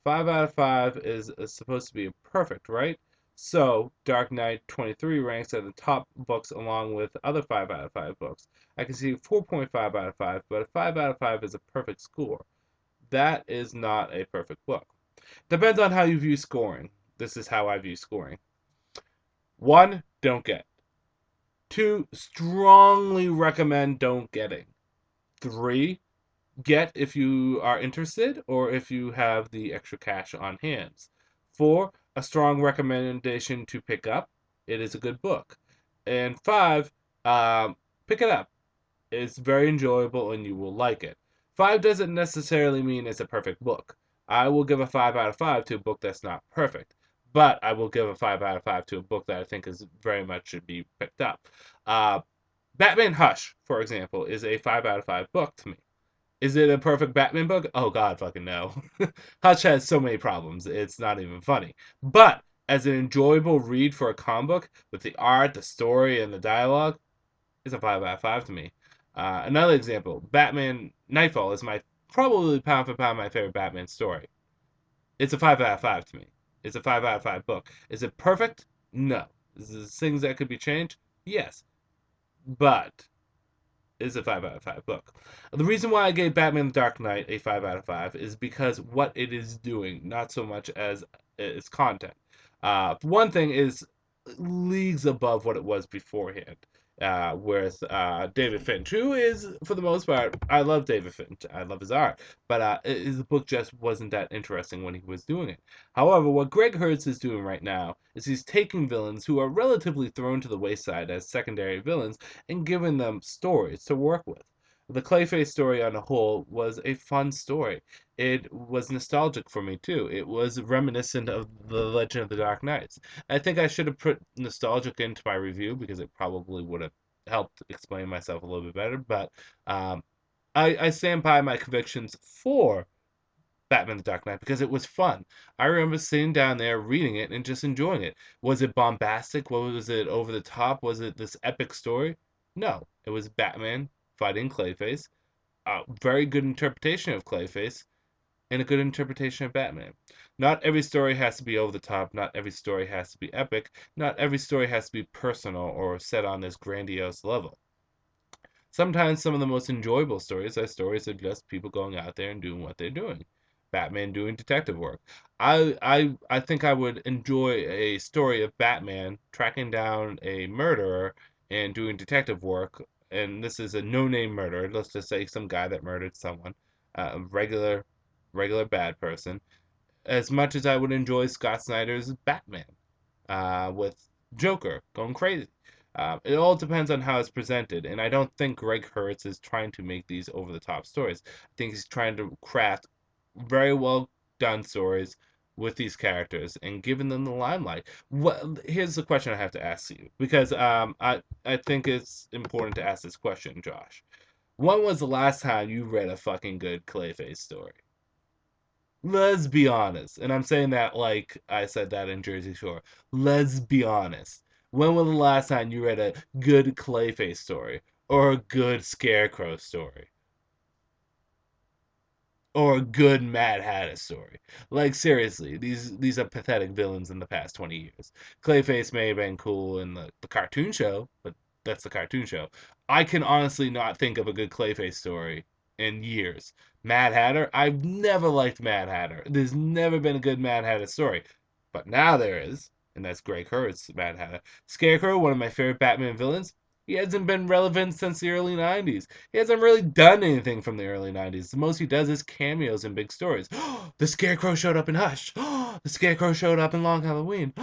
S1: out of 5 is supposed to be perfect, right? So, Dark Knight 23 ranks at the top books along with other 5 out of 5 books. I can see 4.5 out of 5, but a 5 out of 5 is a perfect score. That is not a perfect book. Depends on how you view scoring. This is how I view scoring. 1, don't get. 2, strongly recommend don't getting. 3, get if you are interested or if you have the extra cash on hands. 4, a strong recommendation to pick up. It is a good book. And 5, pick it up. It's very enjoyable and you will like it. 5 doesn't necessarily mean it's a perfect book. I will give a 5 out of 5 to a book that's not perfect, but I will give a 5 out of 5 to a book that I think is very much should be picked up. Uh, Batman Hush, for example, is a 5 out of 5 book to me. Is it a perfect Batman book? Oh God, fucking no. Hush has so many problems. It's not even funny. But as an enjoyable read for a comic book with the art, the story, and the dialogue, it's a 5 out of 5 to me. Another example, Batman Nightfall is my probably pound for pound my favorite Batman story. It's a 5 out of 5 to me. It's a 5 out of 5 book. Is it perfect? No. Is there things that could be changed? Yes. But is a 5 out of 5 book. The reason why I gave Batman the Dark Knight a 5 out of 5 is because what it is doing, not so much as its content. One thing is leagues above what it was beforehand. With David Finch, who is, for the most part, I love David Finch. I love his art, but his book just wasn't that interesting when he was doing it. However, what Greg Hurst is doing right now is he's taking villains who are relatively thrown to the wayside as secondary villains and giving them stories to work with. The Clayface story on a whole was a fun story. It was nostalgic for me too. It was reminiscent of the Legend of the Dark Knights. I think I should have put nostalgic into my review because it probably would have helped explain myself a little bit better. But I stand by my convictions for Batman the Dark Knight because it was fun. I remember sitting down there reading it and just enjoying it. Was it bombastic? Was it over the top? Was it this epic story? No. It was Batman fighting Clayface. A very good interpretation of Clayface and a good interpretation of Batman. Not every story has to be over the top. Not every story has to be epic. Not every story has to be personal or set on this grandiose level. Sometimes some of the most enjoyable stories are stories of just people going out there and doing what they're doing. Batman doing detective work. I think I would enjoy a story of Batman tracking down a murderer and doing detective work. And this is a no-name murderer. Let's just say some guy that murdered someone, a regular bad person. As much as I would enjoy Scott Snyder's Batman with Joker going crazy. It all depends on how it's presented, and I don't think Greg Hurst is trying to make these over the top stories. I think he's trying to craft very well done stories with these characters and giving them the limelight. Here's the question I have to ask you because I think it's important to ask this question, Josh. When was the last time you read a fucking good Clayface story? Let's be honest. And I'm saying that like I said that in Jersey Shore. Let's be honest. When was the last time you read a good Clayface story? Or a good Scarecrow story? Or a good Mad Hatter story? Like seriously, these are pathetic villains in the past 20 years. Clayface may have been cool in the cartoon show, but that's the cartoon show. I can honestly not think of a good Clayface story in years. Mad Hatter, I've never liked Mad Hatter. There's never been a good Mad Hatter story. But now there is, and that's Greg Hurst's Mad Hatter. Scarecrow, one of my favorite Batman villains, he hasn't been relevant since the early 90s. He hasn't really done anything from the early 90s. The most he does is cameos in big stories. The Scarecrow showed up in Hush. The Scarecrow showed up in Long Halloween.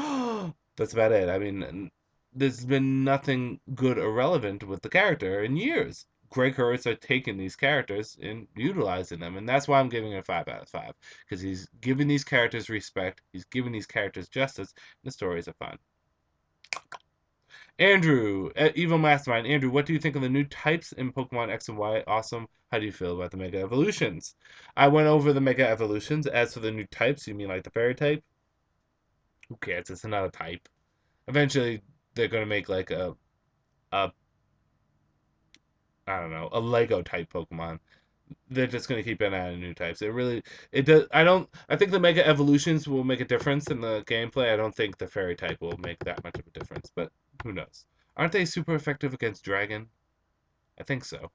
S1: That's about it. I mean, there's been nothing good or relevant with the character in years. Greg Hurst are taking these characters and utilizing them, and that's why I'm giving it a 5 out of 5 because he's giving these characters respect, he's giving these characters justice, and the stories are fun. Andrew, Evil Mastermind. Andrew, what do you think of the new types in Pokemon X and Y? Awesome. How do you feel about the Mega Evolutions? I went over the Mega Evolutions. As for the new types, you mean like the Fairy type? Who cares? It's another type. Eventually, they're gonna make like a I don't know, a Lego type Pokemon. They're just gonna keep adding new types. It does. I think the Mega Evolutions will make a difference in the gameplay. I don't think the Fairy type will make that much of a difference, but who knows? Aren't they super effective against Dragon? I think so.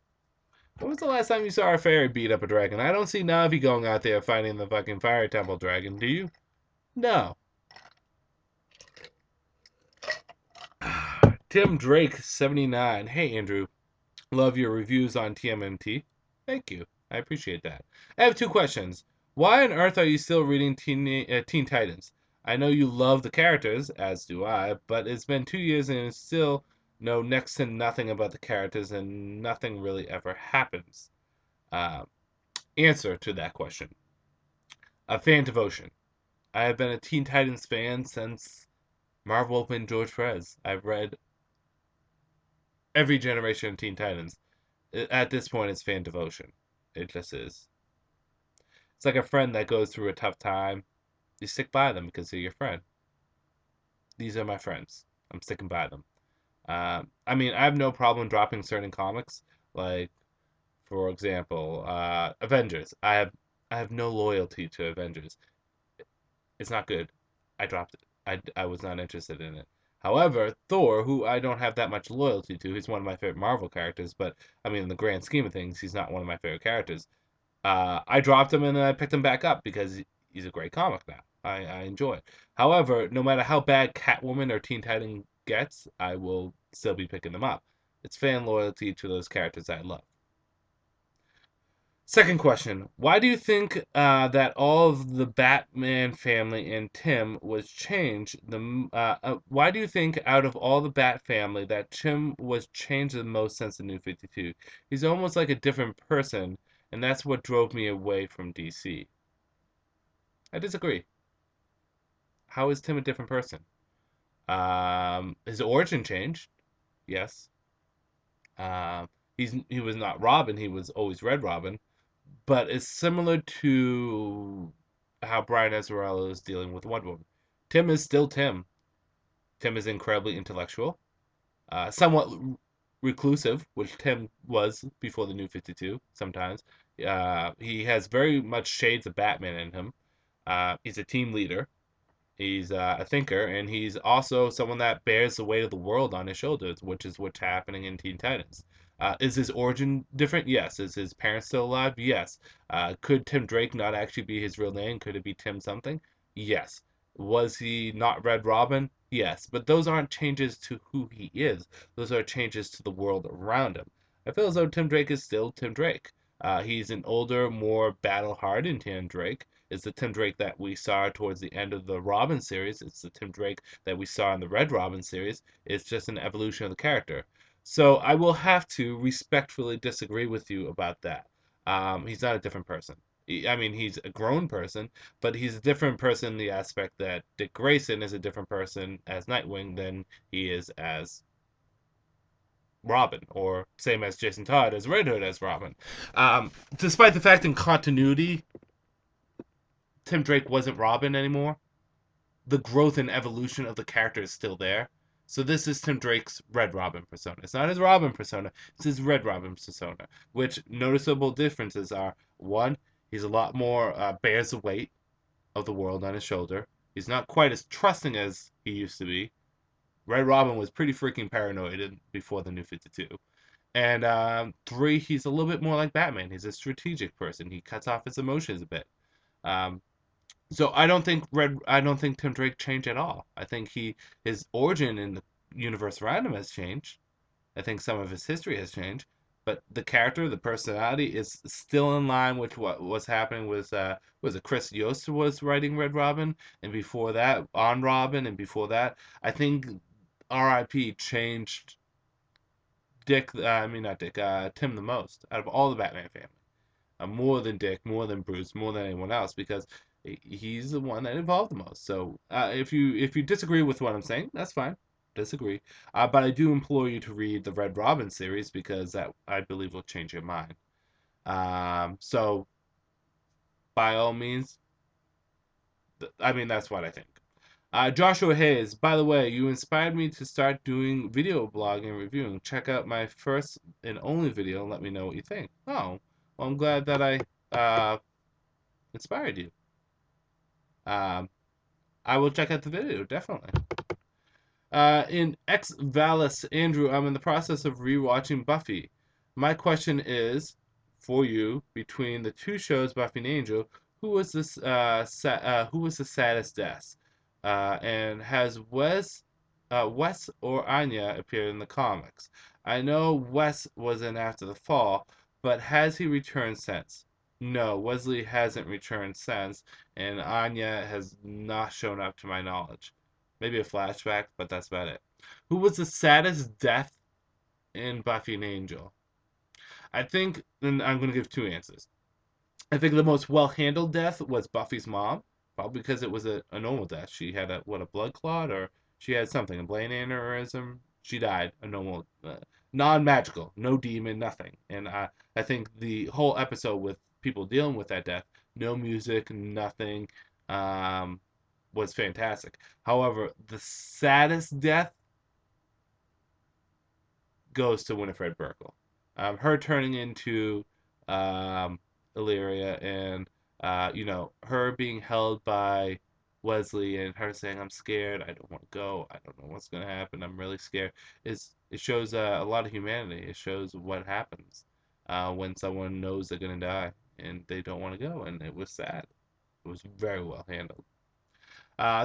S1: When was the last time you saw a fairy beat up a dragon? I don't see Navi going out there fighting the fucking Fire Temple dragon, do you? No. Tim Drake 79. Hey Andrew, love your reviews on TMNT. Thank you. I appreciate that. I have two questions. Why on earth are you still reading Teen Titans? I know you love the characters, as do I, but it's been 2 years and you still know next to nothing about the characters and nothing really ever happens. Uh, Answer to that question. A fan devotion. I have been a Teen Titans fan since Marv Wolfman, George Perez. I've read every generation of Teen Titans. At this point, it's fan devotion. It just is. It's like a friend that goes through a tough time. You stick by them because they're your friend. These are my friends. I'm sticking by them. I mean, I have no problem dropping certain comics, like for example, Avengers. I have no loyalty to Avengers. It's not good. I dropped it. I was not interested in it. However, Thor, who I don't have that much loyalty to, he's one of my favorite Marvel characters, but I mean, in the grand scheme of things, he's not one of my favorite characters. I dropped him and then I picked him back up because he's a great comic now. I enjoy it. However, no matter how bad Catwoman or Teen Titan gets, I will still be picking them up. It's fan loyalty to those characters I love. Second question. Why do you think that all of the Batman family and Tim was changed? Why do you think out of all the Bat family that Tim was changed the most since the New 52? He's almost like a different person, and that's what drove me away from DC. I disagree. How is Tim a different person? His origin changed. Yes. He was not Robin. He was always Red Robin, but it's similar to how Brian Azzarello is dealing with Wonder Woman. Tim is still Tim. Tim is incredibly intellectual, somewhat reclusive, which Tim was before the New 52 sometimes. He has very much shades of Batman in him. He's a team leader. He's a thinker, and he's also someone that bears the weight of the world on his shoulders, which is what's happening in Teen Titans. Is his origin different? Yes. Is his parents still alive? Yes. Could Tim Drake not actually be his real name? Could it be Tim something? Yes. Was he not Red Robin? Yes. But those aren't changes to who he is. Those are changes to the world around him. I feel as though Tim Drake is still Tim Drake. He's an older, more battle-hardened Tim Drake. It's the Tim Drake that we saw towards the end of the Robin series. It's the Tim Drake that we saw in the Red Robin series. It's just an evolution of the character. So I will have to respectfully disagree with you about that. He's not a different person. I mean, he's a grown person, but he's a different person in the aspect that Dick Grayson is a different person as Nightwing than he is as Robin, or same as Jason Todd as Red Hood as Robin. Despite the fact in continuity Tim Drake wasn't Robin anymore, the growth and evolution of the character is still there. So this is Tim Drake's Red Robin persona. It's not his Robin persona, it's his Red Robin persona. Which noticeable differences are: one, he's a lot more bears the weight of the world on his shoulder. He's not quite as trusting as he used to be. Red Robin was pretty freaking paranoid before the New 52. And three, he's a little bit more like Batman. He's a strategic person. He cuts off his emotions a bit. Um, so I don't think Tim Drake changed at all. I think his origin in the universe around him has changed. I think some of his history has changed, but the character, the personality is still in line with what was happening with was it Chris Yost was writing Red Robin, and before that on Robin, and before that I think R.I.P. changed I mean not Dick, Tim the most out of all the Batman family. More than Dick, more than Bruce, more than anyone else, because he's the one that evolved the most. So if you disagree with what I'm saying, that's fine. Disagree, but I do implore you to read the Red Robin series because that I believe will change your mind. So by all means, I mean that's what I think. Joshua Hayes, by the way, you inspired me to start doing video blogging and reviewing. Check out my first and only video and let me know what you think. Oh, well, I'm glad that I inspired you. I will check out the video, definitely. In X Valis, Andrew, I'm in the process of rewatching Buffy. My question is, for you, between the two shows, Buffy and Angel, who was who was the saddest death? And has Wes Wes or Anya appeared in the comics. I know Wes was in after the fall, but has he returned since? No, Wesley hasn't returned since, and Anya has not shown up to my knowledge. Maybe a flashback, but that's about it. Who was the saddest death in Buffy and Angel? I think, and I'm going to give two answers. I think the most well handled death was Buffy's mom, probably because it was a normal death. She had a blood clot, or she had something, a brain aneurysm. She died a normal, non magical, no demon, nothing. And I think the whole episode with people dealing with that death, no music, nothing, um, was fantastic. However, the saddest death goes to Winifred Burkle. Her turning into Illyria, and her being held by Wesley, and her saying, "I'm scared. I don't want to go. I don't know what's going to happen. I'm really scared." It shows a lot of humanity. It shows what happens when someone knows they're going to die and they don't want to go, and it was sad. It was very well handled.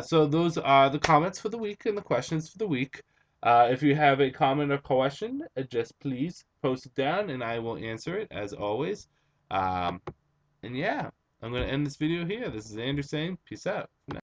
S1: So those are the comments for the week and the questions for the week. If you have a comment or question, just please post it down and I will answer it as always. Um, and yeah, I'm going to end this video here. This is Andrew saying peace out.